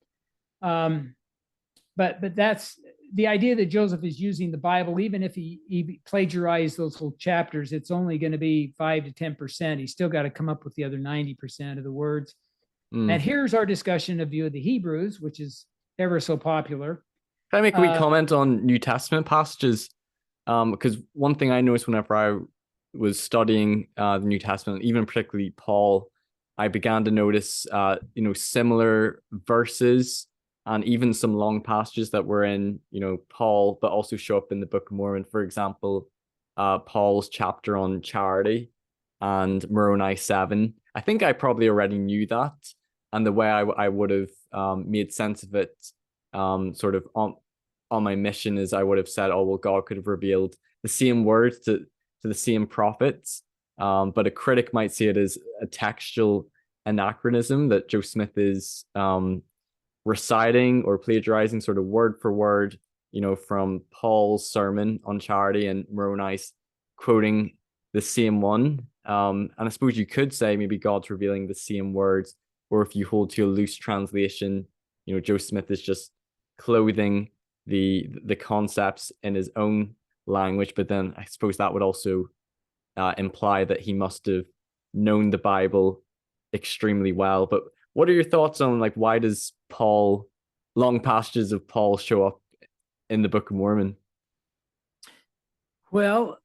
But that's the idea that Joseph is using the Bible. Even if he plagiarized those whole chapters, it's only going to be 5 to 10%. He's still got to come up with the other 90% of the words. And here's our discussion of view of the Hebrews, which is ever so popular. Can I make a wee comment on New Testament passages? Because one thing I noticed whenever I was studying the New Testament, even particularly Paul, I began to notice, similar verses and even some long passages that were in, Paul, but also show up in the Book of Mormon. For example, Paul's chapter on charity and Moroni 7. I think I probably already knew that. And the way I would have made sense of it sort of on my mission is I would have said, oh, well, God could have revealed the same words to the same prophets. But a critic might see it as a textual anachronism that Joe Smith is reciting or plagiarizing sort of word for word, from Paul's sermon on charity, and Moroni's quoting the same one. And I suppose you could say maybe God's revealing the same words, or if you hold to a loose translation, Joe Smith is just clothing the concepts in his own language. But then I suppose that would also imply that he must have known the Bible extremely well. But what are your thoughts on, like, why does long passages of Paul show up in the Book of Mormon? Well,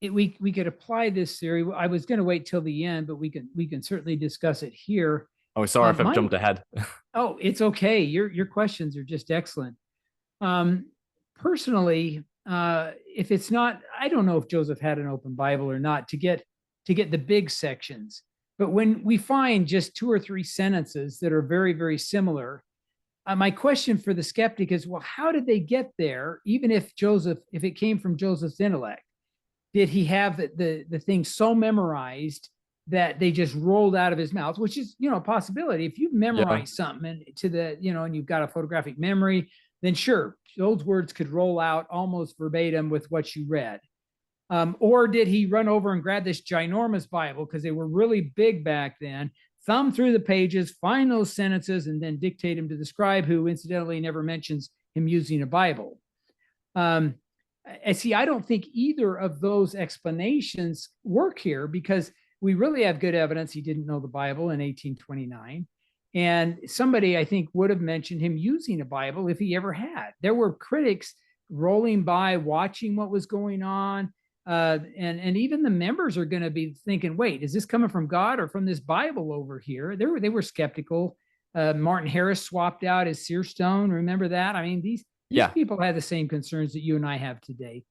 we could apply this theory. I was going to wait till the end, but we can certainly discuss it here. Oh, sorry if I've jumped ahead. Oh, it's okay. Your questions are just excellent. Personally, if it's not, I don't know if Joseph had an open Bible or not to get the big sections. But when we find just 2 or 3 sentences that are very, very similar, my question for the skeptic is, well, how did they get there? Even if it came from Joseph's intellect, did he have the thing so memorized that they just rolled out of his mouth, which is, a possibility. If you've memorized something and you've got a photographic memory, then sure, those words could roll out almost verbatim with what you read. Or did he run over and grab this ginormous Bible, because they were really big back then, thumb through the pages, find those sentences, and then dictate them to the scribe, who incidentally never mentions him using a Bible? I don't think either of those explanations work here, because we really have good evidence he didn't know the Bible in 1829. And somebody, I think, would have mentioned him using a Bible if he ever had. There were critics rolling by, watching what was going on. And even the members are going to be thinking, wait, is this coming from God or from this Bible over here? They were skeptical. Martin Harris swapped out his seer stone. Remember that? I mean, these people had the same concerns that you and I have today.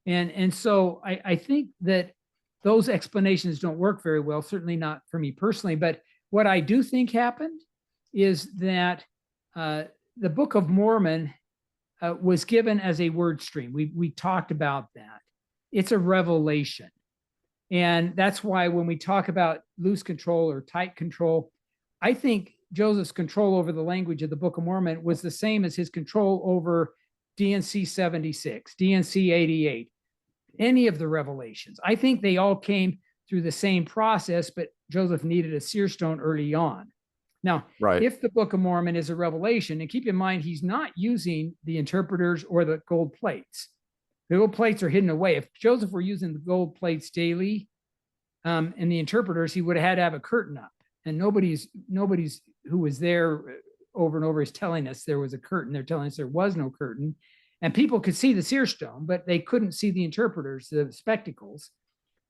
And so I think that those explanations don't work very well, certainly not for me personally. But what I do think happened is that the Book of Mormon was given as a word stream. We talked about that. It's a revelation. And that's why when we talk about loose control or tight control, I think Joseph's control over the language of the Book of Mormon was the same as his control over D&C 76, D&C 88, any of the revelations. I think they all came through the same process, but Joseph needed a seer stone early on. Now, if the Book of Mormon is a revelation, and keep in mind, he's not using the interpreters or the gold plates. The gold plates are hidden away. If Joseph were using the gold plates daily and the interpreters, he would have had to have a curtain up. And nobody's who was there over and over is telling us there was a curtain. They're telling us there was no curtain. And people could see the seer stone, but they couldn't see the interpreters, the spectacles.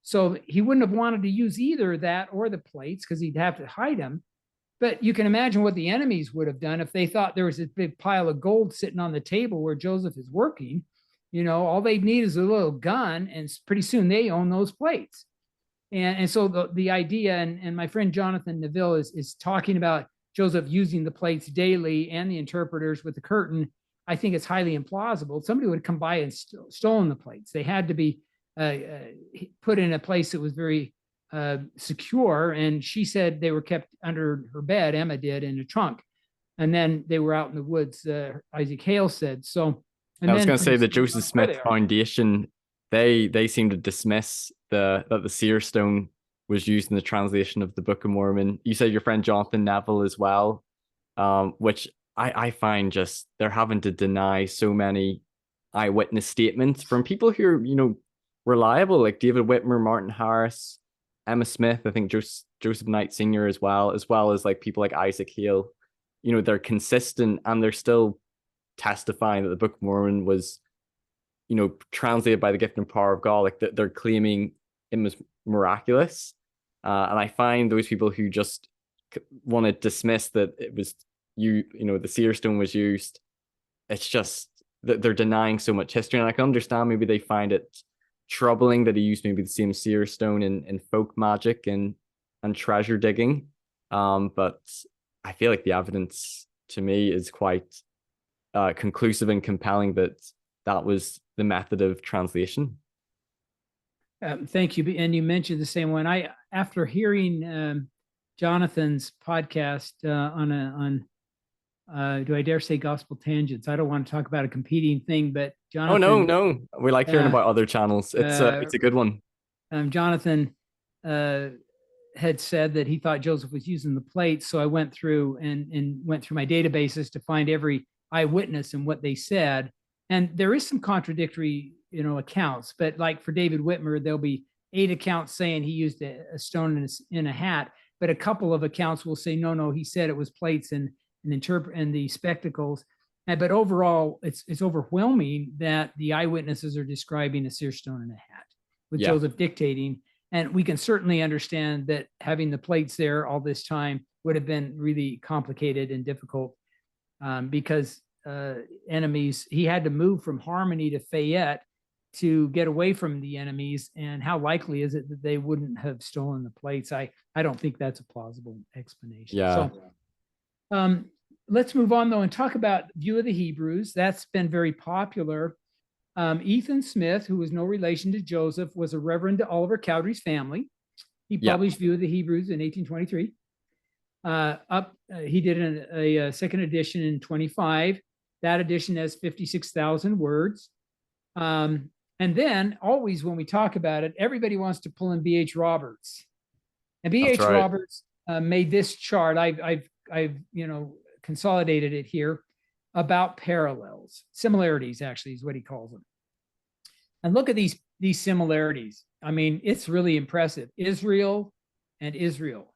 So he wouldn't have wanted to use either that or the plates, because he'd have to hide them. But you can imagine what the enemies would have done if they thought there was this big pile of gold sitting on the table where Joseph is working. All they need is a little gun, and pretty soon they own those plates. And so the idea, and my friend Jonathan Neville is talking about Joseph using the plates daily and the interpreters with the curtain. I think it's highly implausible. Somebody would come by and stolen the plates. They had to be put in a place that was very secure. And she said they were kept under her bed, Emma did, in a trunk. And then they were out in the woods, Isaac Hales said. So, and I was then going to say the Joseph Smith Foundation, they seem to dismiss that the seer stone was used in the translation of the Book of Mormon. You said your friend Jonathan Neville as well, which I find just they're having to deny so many eyewitness statements from people who are, reliable, like David Whitmer, Martin Harris, Emma Smith, I think Joseph Knight Sr. as well as like people like Isaac Hale. They're consistent and they're still testifying that the Book of Mormon was, translated by the gift and power of God. Like they're claiming it was miraculous. And I find those people who just want to dismiss that it was the seer stone was used. It's just that they're denying so much history. And I can understand maybe they find it troubling that he used maybe the same seer stone in folk magic and treasure digging. But I feel like the evidence to me is quite conclusive and compelling that was the method of translation. Thank you. And you mentioned the same one. After hearing Jonathan's podcast on do I dare say Gospel Tangents? I don't want to talk about a competing thing, but Jonathan. Oh, no. We like hearing about other channels. It's a good one. Jonathan had said that he thought Joseph was using the plates. So I went through and went through my databases to find every eyewitness and what they said. And there is some contradictory, accounts, but like for David Whitmer, there'll be 8 accounts saying he used a stone in a hat, but a couple of accounts will say, no, he said it was plates and the spectacles. But overall, it's overwhelming that the eyewitnesses are describing a seer stone in a hat with Joseph dictating. And we can certainly understand that having the plates there all this time would have been really complicated and difficult because enemies, he had to move from Harmony to Fayette to get away from the enemies. And how likely is it that they wouldn't have stolen the plates? I don't think that's a plausible explanation. Yeah. So let's move on though and talk about View of the Hebrews. That's been very popular. Ethan Smith, who was no relation to Joseph, was a reverend to Oliver Cowdery's family. He published View of the Hebrews in 1823. He did a second edition in 25. That edition has 56,000 words. And then always when we talk about it, everybody wants to pull in B.H. Roberts. And B.H. Roberts made this chart. I've consolidated it here about parallels. Similarities, actually, is what he calls them. And look at these similarities. I mean, it's really impressive. Israel and Israel.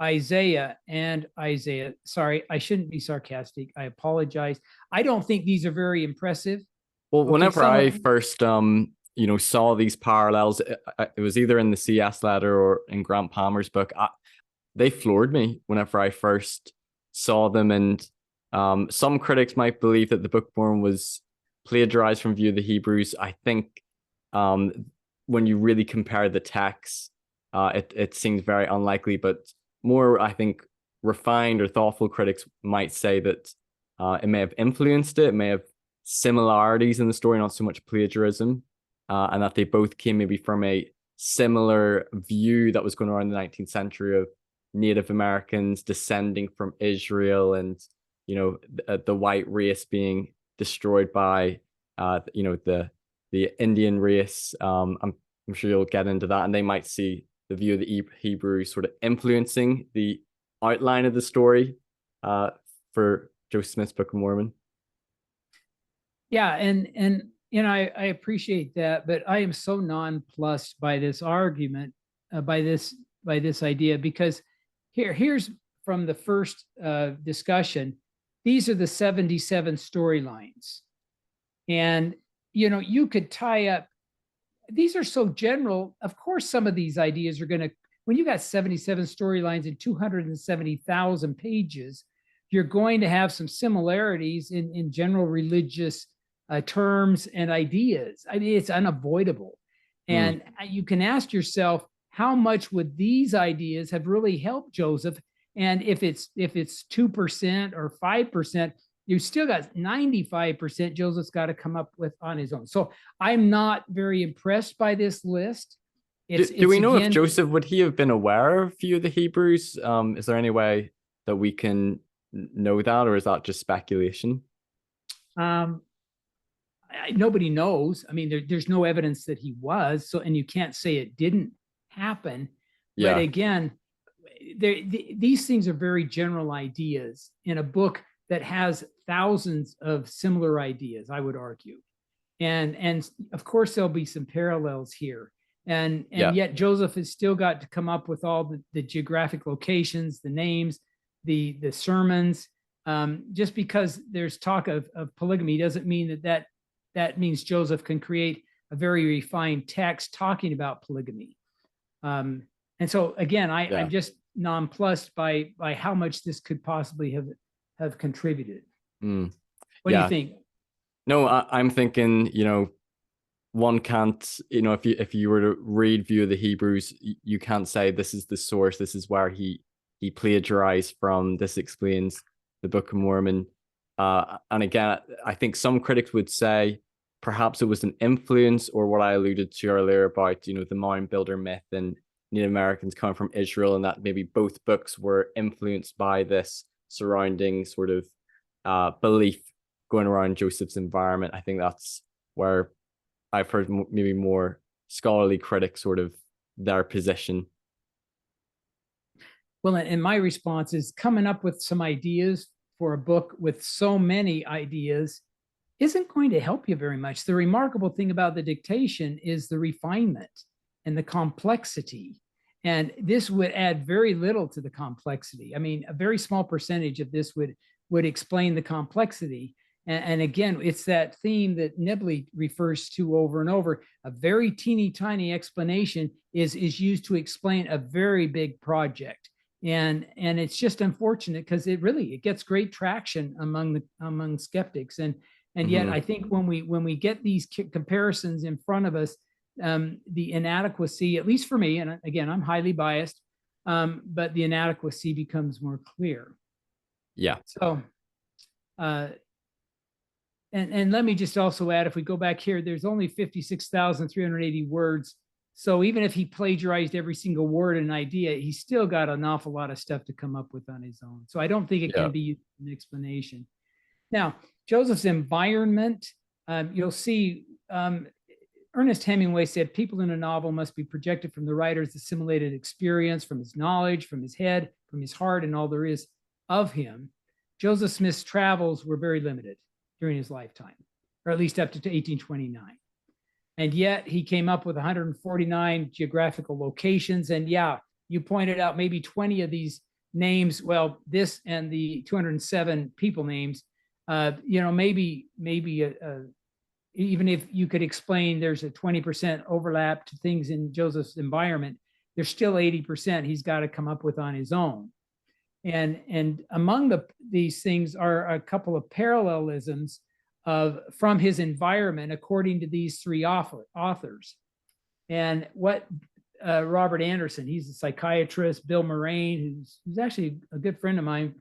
Isaiah and Isaiah. Sorry, I shouldn't be sarcastic. I apologize. I don't think these are very impressive. Well, whenever I first, saw these parallels, it was either in the CS letter or in Grant Palmer's book. They floored me whenever I first saw them. And some critics might believe that the Book of Mormon was plagiarized from View of the Hebrews. I think when you really compare the texts, it seems very unlikely. But more, I think, refined or thoughtful critics might say that it may have influenced it. It may have similarities in the story, not so much plagiarism, and that they both came maybe from a similar view that was going on in the 19th century of Native Americans descending from Israel and, the white race being destroyed by, the Indian race. I'm sure you'll get into that, and they might see the View of the Hebrews sort of influencing the outline of the story for Joseph Smith's Book of Mormon. Yeah, and I appreciate that, but I am so nonplussed by this argument, by this idea, because here's from the first discussion. These are the 77 storylines, and you could tie up. These are so general. Of course, some of these ideas are going to. When you got 77 storylines and 270,000 pages, you're going to have some similarities in general religious terms and ideas. I mean, it's unavoidable. And you can ask yourself, how much would these ideas have really helped Joseph? And if it's 2% or 5%, you still got 95% Joseph's got to come up with on his own. So I'm not very impressed by this list. Do we know if Joseph, would he have been aware of a few of the Hebrews? Is there any way that we can know that, or is that just speculation? Nobody knows. I mean, there's no evidence that he was. So, and you can't say it didn't happen. Yeah. But again, these things are very general ideas in a book that has thousands of similar ideas, I would argue. And of course, there'll be some parallels here. And yet Joseph has still got to come up with all the geographic locations, the names, the sermons. Just because there's talk of polygamy doesn't mean that means Joseph can create a very refined text talking about polygamy. And so again, I'm just nonplussed by how much this could possibly have contributed. What do you think? No, I'm thinking, one can't, if you were to read View of the Hebrews, you can't say this is the source, this is where he plagiarized from, this explains the Book of Mormon. And again, I think some critics would say perhaps it was an influence, or what I alluded to earlier about, the mound builder myth and Native Americans coming from Israel, and that maybe both books were influenced by this surrounding sort of belief going around Joseph's environment. I think that's where I've heard maybe more scholarly critics sort of their position. Well, and my response is coming up with some ideas for a book with so many ideas isn't going to help you very much. The remarkable thing about the dictation is the refinement and the complexity. And this would add very little to the complexity. I mean, a very small percentage of this would explain the complexity. And again, it's that theme that Nibley refers to over and over. A very teeny tiny explanation is used to explain a very big project. And it's just unfortunate because it gets great traction among skeptics. And yet I think when we get these comparisons in front of us, the inadequacy, at least for me, and again, I'm highly biased, but the inadequacy becomes more clear. Yeah. So, and let me just also add, if we go back here, there's only 56,380 words. So even if he plagiarized every single word and idea, he's still got an awful lot of stuff to come up with on his own. So I don't think it can be used as an explanation. Now, Joseph's environment, you'll see Ernest Hemingway said, people in a novel must be projected from the writer's assimilated experience, from his knowledge, from his head, from his heart, and all there is of him. Joseph Smith's travels were very limited during his lifetime, or at least up to 1829. And yet he came up with 149 geographical locations. And you pointed out maybe 20 of these names, well, this and the 207 people names, maybe even if you could explain there's a 20% overlap to things in Joseph's environment, there's still 80% he's got to come up with on his own. And among these things are a couple of parallelisms from his environment, according to these three authors. And what Robert Anderson, he's a psychiatrist, Bill Moraine, who's actually a good friend of mine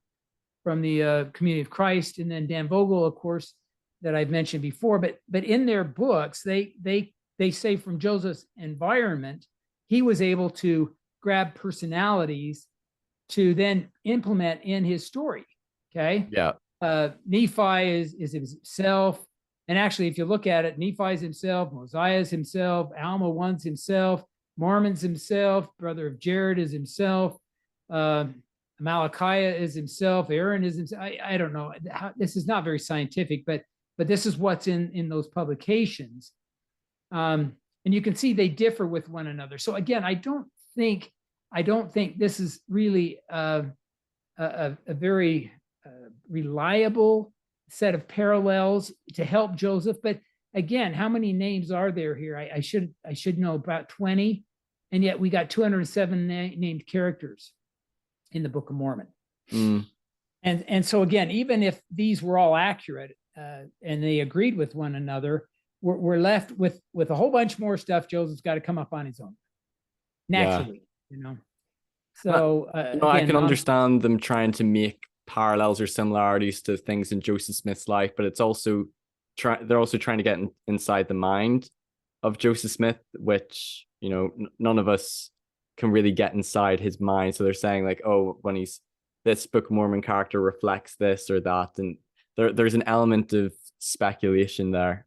from the Community of Christ, and then Dan Vogel, of course, that I've mentioned before. But in their books, they say from Joseph's environment, he was able to grab personalities to then implement in his story. Okay. Yeah. Nephi is himself. And actually, if you look at it, Nephi is himself, Mosiah is himself, Alma One's himself, Mormon's himself, brother of Jared is himself, Malachiah is himself, Aaron is himself. I don't know. This is not very scientific, but this is what's in those publications. And you can see they differ with one another. So again, I don't think this is really a very reliable set of parallels to help Joseph. But again, how many names are there here? I should know, about 20, and yet we got 207 named characters in the Book of Mormon. And so again, even if these were all accurate and they agreed with one another, we're left with a whole bunch more stuff Joseph's got to come up on his own naturally. So I can understand them trying to make parallels or similarities to things in Joseph Smith's life, but it's also they're also trying to get inside the mind of Joseph Smith, which, you know, none of us can really get inside his mind. So they're saying like, oh, when this Book of Mormon character reflects this or that, and there's an element of speculation there.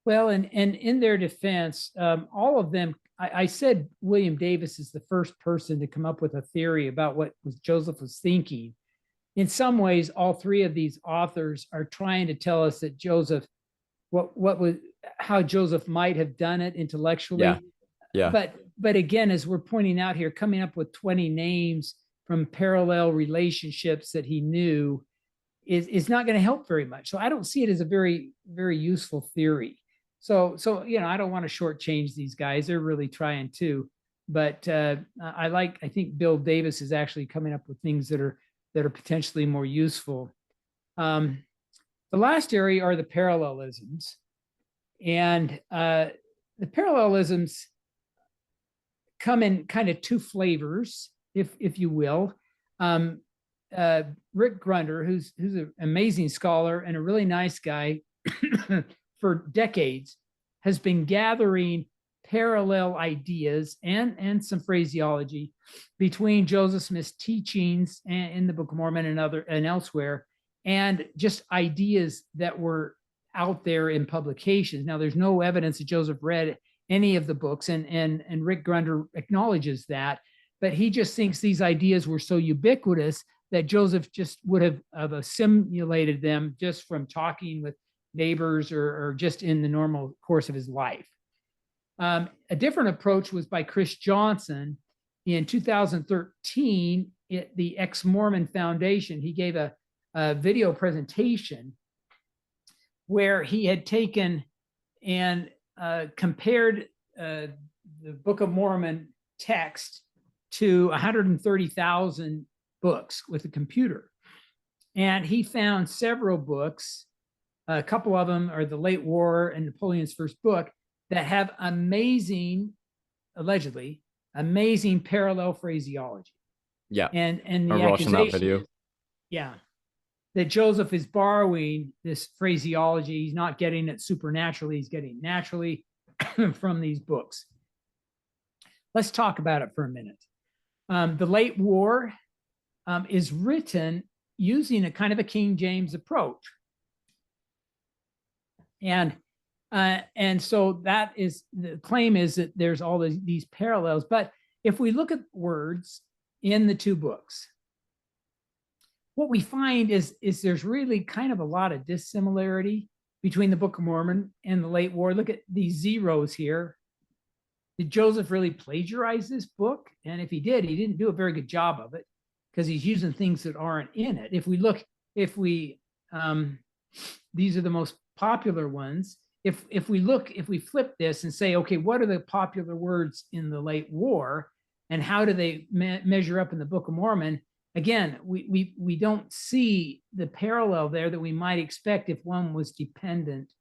Well, and in their defense, all of them, I said William Davis is the first person to come up with a theory about what Joseph was thinking. In some ways, all three of these authors are trying to tell us that Joseph, how Joseph might have done it intellectually. Yeah. But again, as we're pointing out here, coming up with 20 names from parallel relationships that he knew is not going to help very much. So I don't see it as a very, very useful theory. So you know, I don't want to shortchange these guys. They're really trying to. But I think Bill Davis is actually coming up with things that are potentially more useful. The last area are the parallelisms. And the parallelisms come in kind of two flavors, if you will. Rick Grunder, who's an amazing scholar and a really nice guy for decades, has been gathering parallel ideas and some phraseology between Joseph Smith's teachings in the Book of Mormon and elsewhere, and just ideas that were out there in publications. Now, there's no evidence that Joseph read any of the books, and Rick Grunder acknowledges that, but he just thinks these ideas were so ubiquitous that Joseph just would have assimilated them just from talking with neighbors or just in the normal course of his life. A different approach was by Chris Johnson in 2013 at the Ex-Mormon Foundation. He gave a video presentation where he had taken and compared the Book of Mormon text to 130,000 books with a computer. And he found several books, a couple of them are The Late War and Napoleon's First Book, that have allegedly amazing parallel phraseology. Yeah. And the watching that video. That Joseph is borrowing this phraseology. He's not getting it supernaturally. He's getting naturally from these books. Let's talk about it for a minute. The Late War is written using a kind of a King James approach. And so that is, the claim is that there's all these parallels. But if we look at words in the two books, what we find is there's really kind of a lot of dissimilarity between the Book of Mormon and the Late War. Look at these zeros here. Did Joseph really plagiarize this book? And if he did, he didn't do a very good job of it because he's using things that aren't in it. These are the most popular ones. If we flip this and say, okay, what are the popular words in the Late War and how do they measure up in the Book of Mormon? Again, we don't see the parallel there that we might expect if one was dependent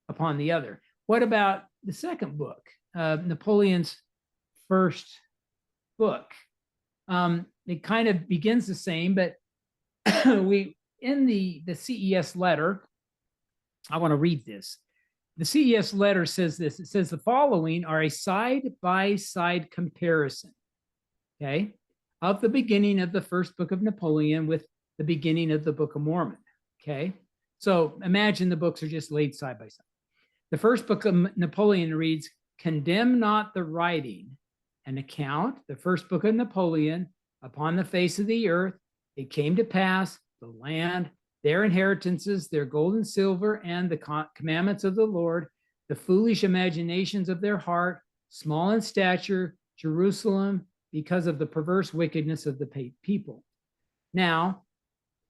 upon the other. What about the second book, Napoleon's First Book? It kind of begins the same, but in the CES letter, I want to read this. The CES letter says this. It says the following are a side-by-side comparison, okay, of the beginning of the first book of Napoleon with the beginning of the Book of Mormon, okay? So imagine the books are just laid side by side. The first book of Napoleon reads, condemn not the writing, an account, the first book of Napoleon, upon the face of the earth, it came to pass, the land, their inheritances, their gold and silver, and the commandments of the Lord, the foolish imaginations of their heart, small in stature, Jerusalem, because of the perverse wickedness of the people. Now,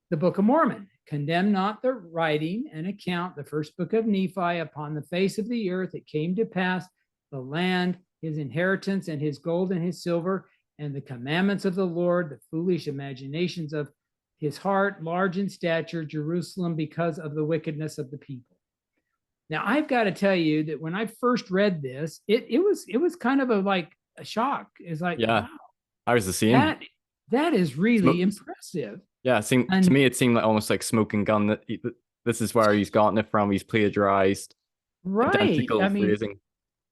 the Book of Mormon, condemn not the writing and account, the first book of Nephi, upon the face of the earth, it came to pass, the land, his inheritance, and his gold and his silver, and the commandments of the Lord, the foolish imaginations of his heart, large in stature, Jerusalem, because of the wickedness of the people. Now, I've got to tell you that when I first read this, it was kind of a shock. It's like, yeah, wow, I was the same. That is really impressive. Yeah, to And me, it seemed like almost like smoking gun. That this is where he's gotten it from. He's plagiarized right, identical I mean, phrasing.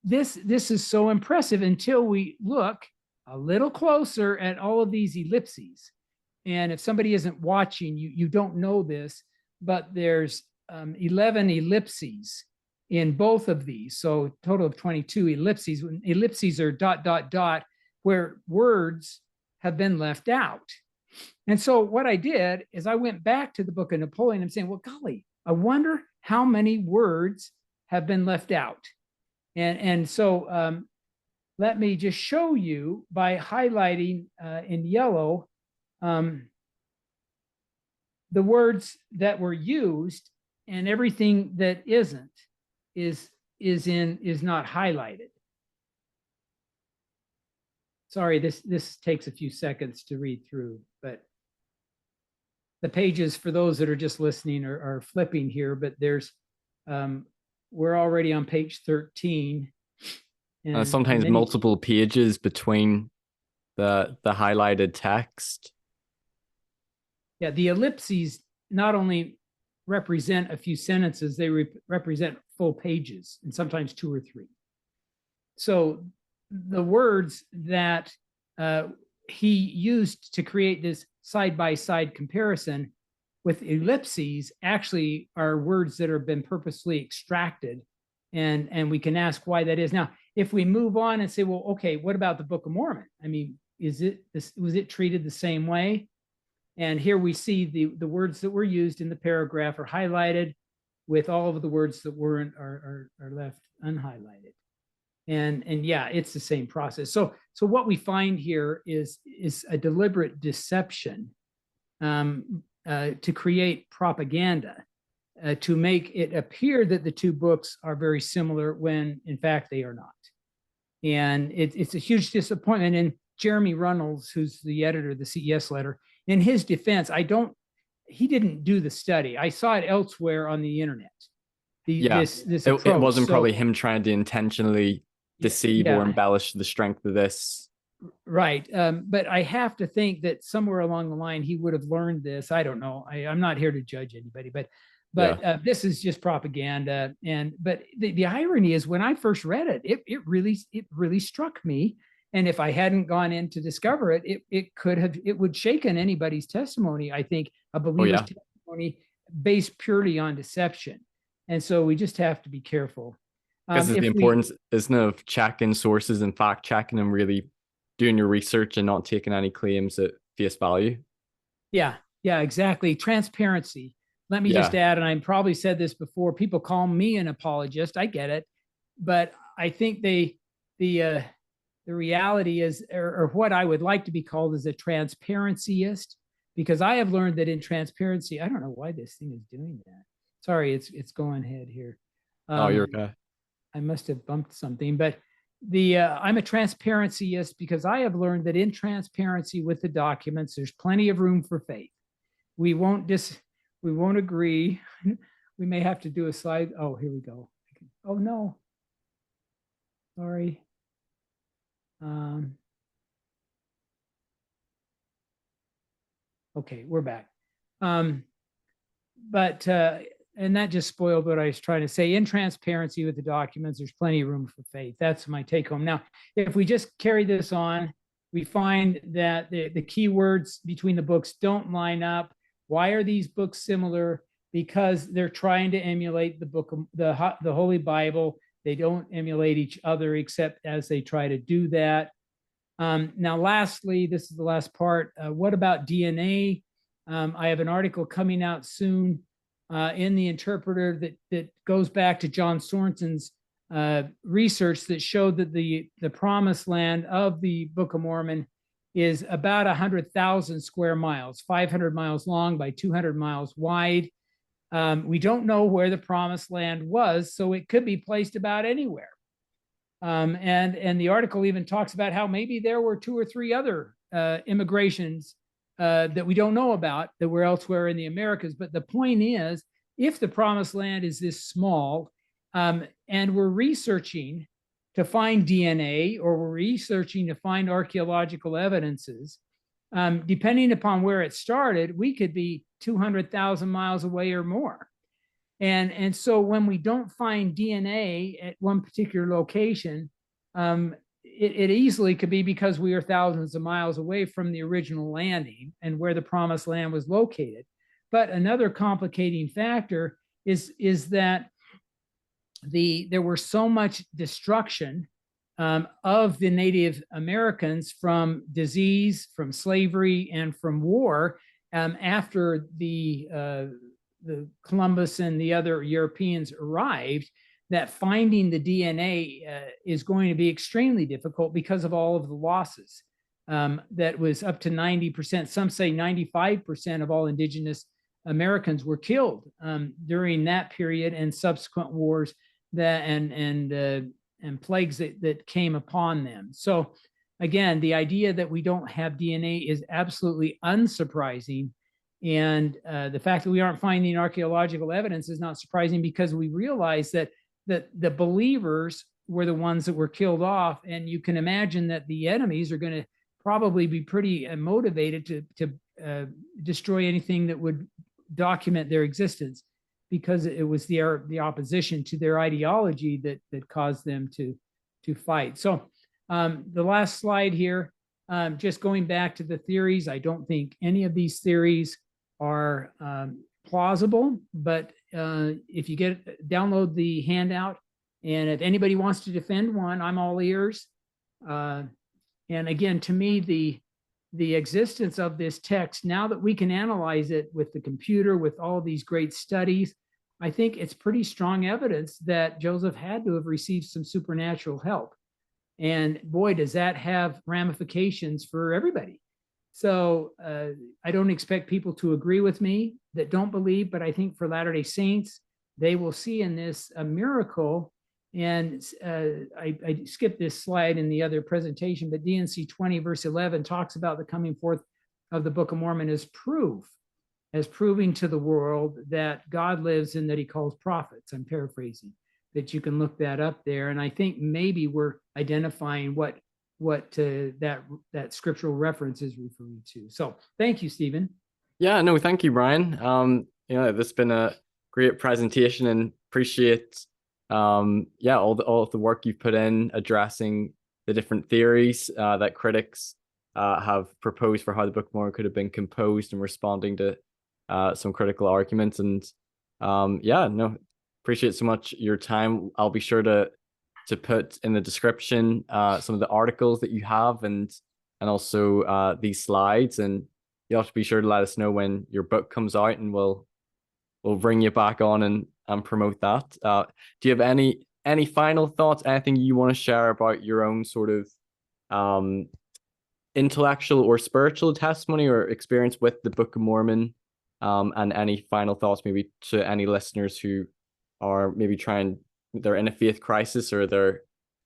this is so impressive until we look a little closer at all of these ellipses. And if somebody isn't watching, you don't know this, but there's 11 ellipses in both of these. So total of 22 ellipses. Ellipses are dot, dot, dot, where words have been left out. And so what I did is I went back to the book of Napoleon and saying, well, golly, I wonder how many words have been left out. And so let me just show you by highlighting in yellow the words that were used, and everything that isn't is not highlighted. Sorry, this takes a few seconds to read through, but the pages for those that are just listening are flipping here, but there's we're already on page 13. And sometimes multiple pages between the highlighted text. Yeah, the ellipses not only represent a few sentences, they represent full pages, and sometimes 2 or 3. So the words that he used to create this side-by-side comparison with ellipses actually are words that have been purposely extracted, and we can ask why that is. Now, if we move on and say, well, okay, what about the Book of Mormon? I mean, was it treated the same way? And here we see the words that were used in the paragraph are highlighted, with all of the words that weren't are left unhighlighted. And yeah, it's the same process. So what we find here is a deliberate deception to create propaganda, to make it appear that the two books are very similar when in fact they are not. And it's a huge disappointment. And Jeremy Runnels, who's the editor of the CES letter, in his defense, he didn't do the study. I saw it elsewhere on the internet. This approach. It wasn't probably him trying to intentionally deceive or embellish the strength of this. Right. But I have to think that somewhere along the line, he would have learned this. I don't know. I'm not here to judge anybody, but this is just propaganda. But the irony is, when I first read it, it really struck me. And if I hadn't gone in to discover it, it would shaken anybody's testimony. I think a believer's testimony based purely on deception. And so we just have to be careful. Because the importance, isn't it, of checking sources and fact checking and really doing your research and not taking any claims at face value. Yeah, exactly. Transparency. Let me just add, and I probably said this before, people call me an apologist. I get it. But I think the reality is, or what I would like to be called, is a transparencyist, because I have learned that in transparency, I don't know why this thing is doing that. Sorry, it's going ahead here. You're okay. I must have bumped something, but I'm a transparencyist because I have learned that in transparency with the documents, there's plenty of room for faith. We won't agree. We may have to do a slide. Oh, here we go. Oh no. Sorry. Okay, we're back. And that just spoiled what I was trying to say. In transparency with the documents, there's plenty of room for faith. That's my take home. Now, if we just carry this on, we find that the keywords between the books don't line up. Why are these books similar? Because they're trying to emulate the book of the Holy Bible. They don't emulate each other, except as they try to do that. Now, lastly, this is the last part. What about DNA? I have an article coming out soon in the Interpreter that goes back to John Sorensen's research that showed that the promised land of the Book of Mormon is about 100,000 square miles, 500 miles long by 200 miles wide. We don't know where the promised land was, so it could be placed about anywhere. And the article even talks about how maybe there were 2 or 3 other immigrations that we don't know about that were elsewhere in the Americas. But the point is, if the promised land is this small, and we're researching to find DNA, or we're researching to find archaeological evidences, depending upon where it started, we could be 200,000 miles away or more. And so when we don't find DNA at one particular location, it easily could be because we are thousands of miles away from the original landing and where the promised land was located. But another complicating factor is that there were so much destruction of the Native Americans from disease, from slavery, and from war after the Columbus and the other Europeans arrived, that finding the DNA is going to be extremely difficult because of all of the losses. That was up to 90%. Some say 95% of all indigenous Americans were killed during that period and subsequent wars and plagues that came upon them. So again, the idea that we don't have DNA is absolutely unsurprising. And the fact that we aren't finding archaeological evidence is not surprising, because we realize that the believers were the ones that were killed off. And you can imagine that the enemies are going to probably be pretty motivated to destroy anything that would document their existence, because it was the opposition to their ideology that caused them to fight. So the last slide here, just going back to the theories, I don't think any of these theories are plausible, but if you download the handout, and if anybody wants to defend one, I'm all ears. And again, to me, the existence of this text, now that we can analyze it with the computer, with all these great studies, I think it's pretty strong evidence that Joseph had to have received some supernatural help. And boy, does that have ramifications for everybody. So I don't expect people to agree with me that don't believe, but I think for Latter-day Saints, they will see in this a miracle. And I skipped this slide in the other presentation, but D&C 20 verse 11 talks about the coming forth of the Book of Mormon as proof, as proving to the world that God lives and that he calls prophets. I'm paraphrasing, that you can look that up there. And I think maybe we're identifying what that scriptural reference is referring to. So thank you, Stephen. Yeah, no, thank you, Brian. This has been a great presentation, and appreciate all the work you've put in addressing the different theories that critics have proposed for how the Book of Mormon could have been composed, and responding to some critical arguments. And appreciate so much your time. I'll be sure to put in the description some of the articles that you have, and also these slides. And you have to be sure to let us know when your book comes out, and we'll bring you back on and promote that. Do you have any final thoughts, anything you want to share about your own sort of intellectual or spiritual testimony or experience with the Book of Mormon, and any final thoughts maybe to any listeners who are maybe they're in a faith crisis, or they're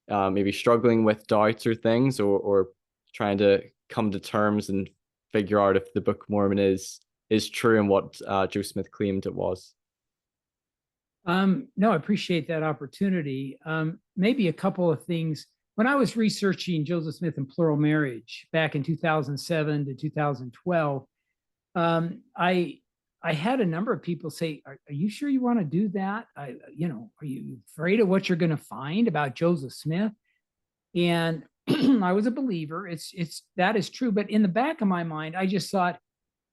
maybe struggling with doubts or things, or trying to come to terms and figure out if the Book of Mormon is true and what Joseph Smith claimed it was? No, I appreciate that opportunity. Maybe a couple of things. When I was researching Joseph Smith and plural marriage back in 2007 to 2012, I had a number of people say, are you sure you want to do that? Are you afraid of what you're going to find about Joseph Smith? And I was a believer. That is true. But in the back of my mind, I just thought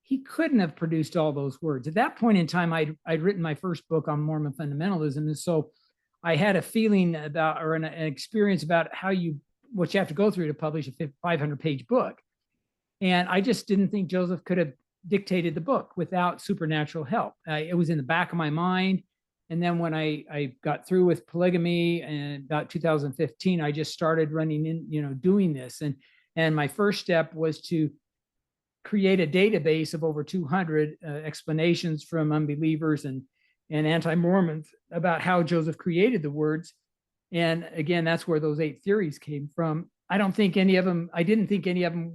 he couldn't have produced all those words. At that point in time, I'd written my first book on Mormon fundamentalism. And so I had a feeling about, or an experience about what you have to go through to publish a 500-page book. And I just didn't think Joseph could have dictated the book without supernatural help. It was in the back of my mind. And then when I got through with polygamy in about 2015, I just started running in, doing this. And my first step was to create a database of over 200 explanations from unbelievers and anti-Mormons about how Joseph created the words. And again, that's where those 8 theories came from. I didn't think any of them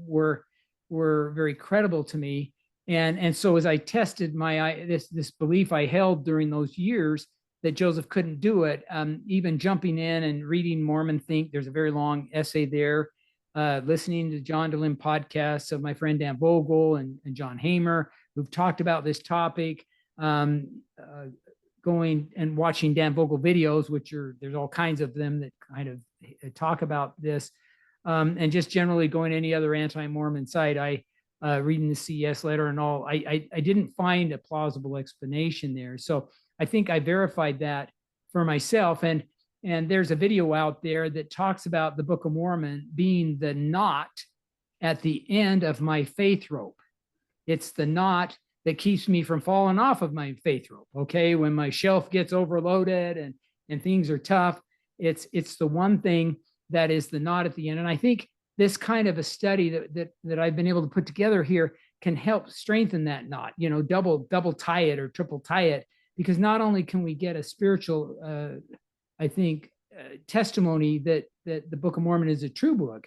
were very credible to me. And so as I tested this belief I held during those years that Joseph couldn't do it, even jumping in and reading Mormon Think, there's a very long essay there, listening to John DeLynn podcasts of my friend Dan Vogel and John Hamer, who've talked about this topic, going and watching Dan Vogel videos, there's all kinds of them that kind of talk about this, and just generally going any other anti-Mormon site. Reading the CES letter and all, I didn't find a plausible explanation there. So I think I verified that for myself. And there's a video out there that talks about the Book of Mormon being the knot at the end of my faith rope. It's the knot that keeps me from falling off of my faith rope. Okay. When my shelf gets overloaded and things are tough, it's the one thing that is the knot at the end. And I think this kind of a study that I've been able to put together here can help strengthen that knot, double tie it or triple tie it, because not only can we get a spiritual, testimony that the Book of Mormon is a true book,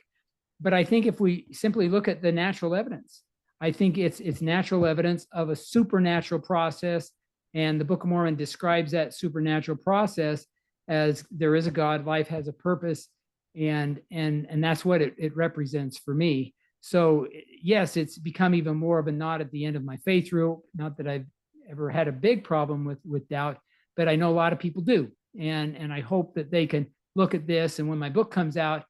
but I think if we simply look at the natural evidence, I think it's natural evidence of a supernatural process. And the Book of Mormon describes that supernatural process as there is a God, life has a purpose, and that's what it represents for me. So yes, it's become even more of a knot at the end of my faith rope. Not that I've ever had a big problem with doubt, but I know a lot of people do, and I hope that they can look at this, and when my book comes out,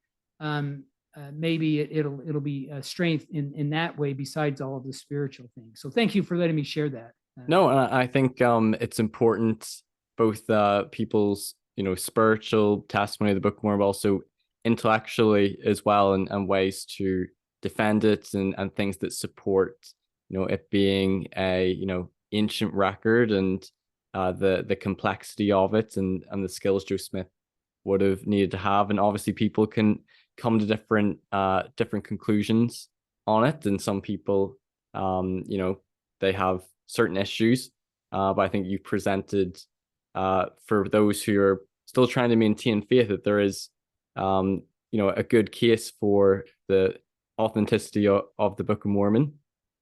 maybe it'll be a strength in that way, besides all of the spiritual things. So thank you for letting me share that. No, I think it's important, both people's spiritual testimony of the Book of Mormon, but also intellectually as well, and ways to defend it, and things that support it being a ancient record, and the complexity of it, and the skills Joe Smith would have needed to have. And obviously people can come to different conclusions on it, and some people they have certain issues, but I think you presented for those who are still trying to maintain faith that there is a good case for the authenticity of the Book of Mormon.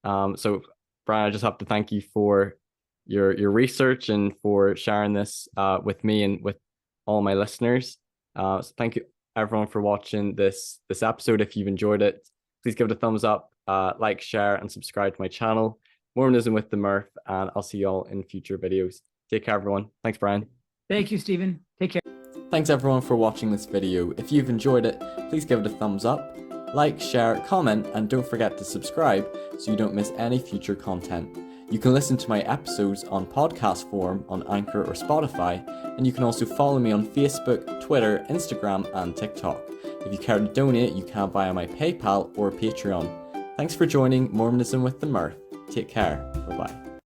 So Brian, I just have to thank you for your research and for sharing this with me and with all my listeners. So thank you everyone for watching this episode. If you've enjoyed it, please give it a thumbs up, like, share, and subscribe to my channel, Mormonism with the Murph, and I'll see you all in future videos. Take care, everyone. Thanks, Brian. Thank you, Stephen. Take care. Thanks everyone for watching this video. If you've enjoyed it, please give it a thumbs up, like, share, comment, and don't forget to subscribe so you don't miss any future content. You can listen to my episodes on podcast form on Anchor or Spotify, and you can also follow me on Facebook, Twitter, Instagram, and TikTok. If you care to donate, you can via my PayPal or Patreon. Thanks for joining Mormonism with the Murph. Take care. Bye-bye.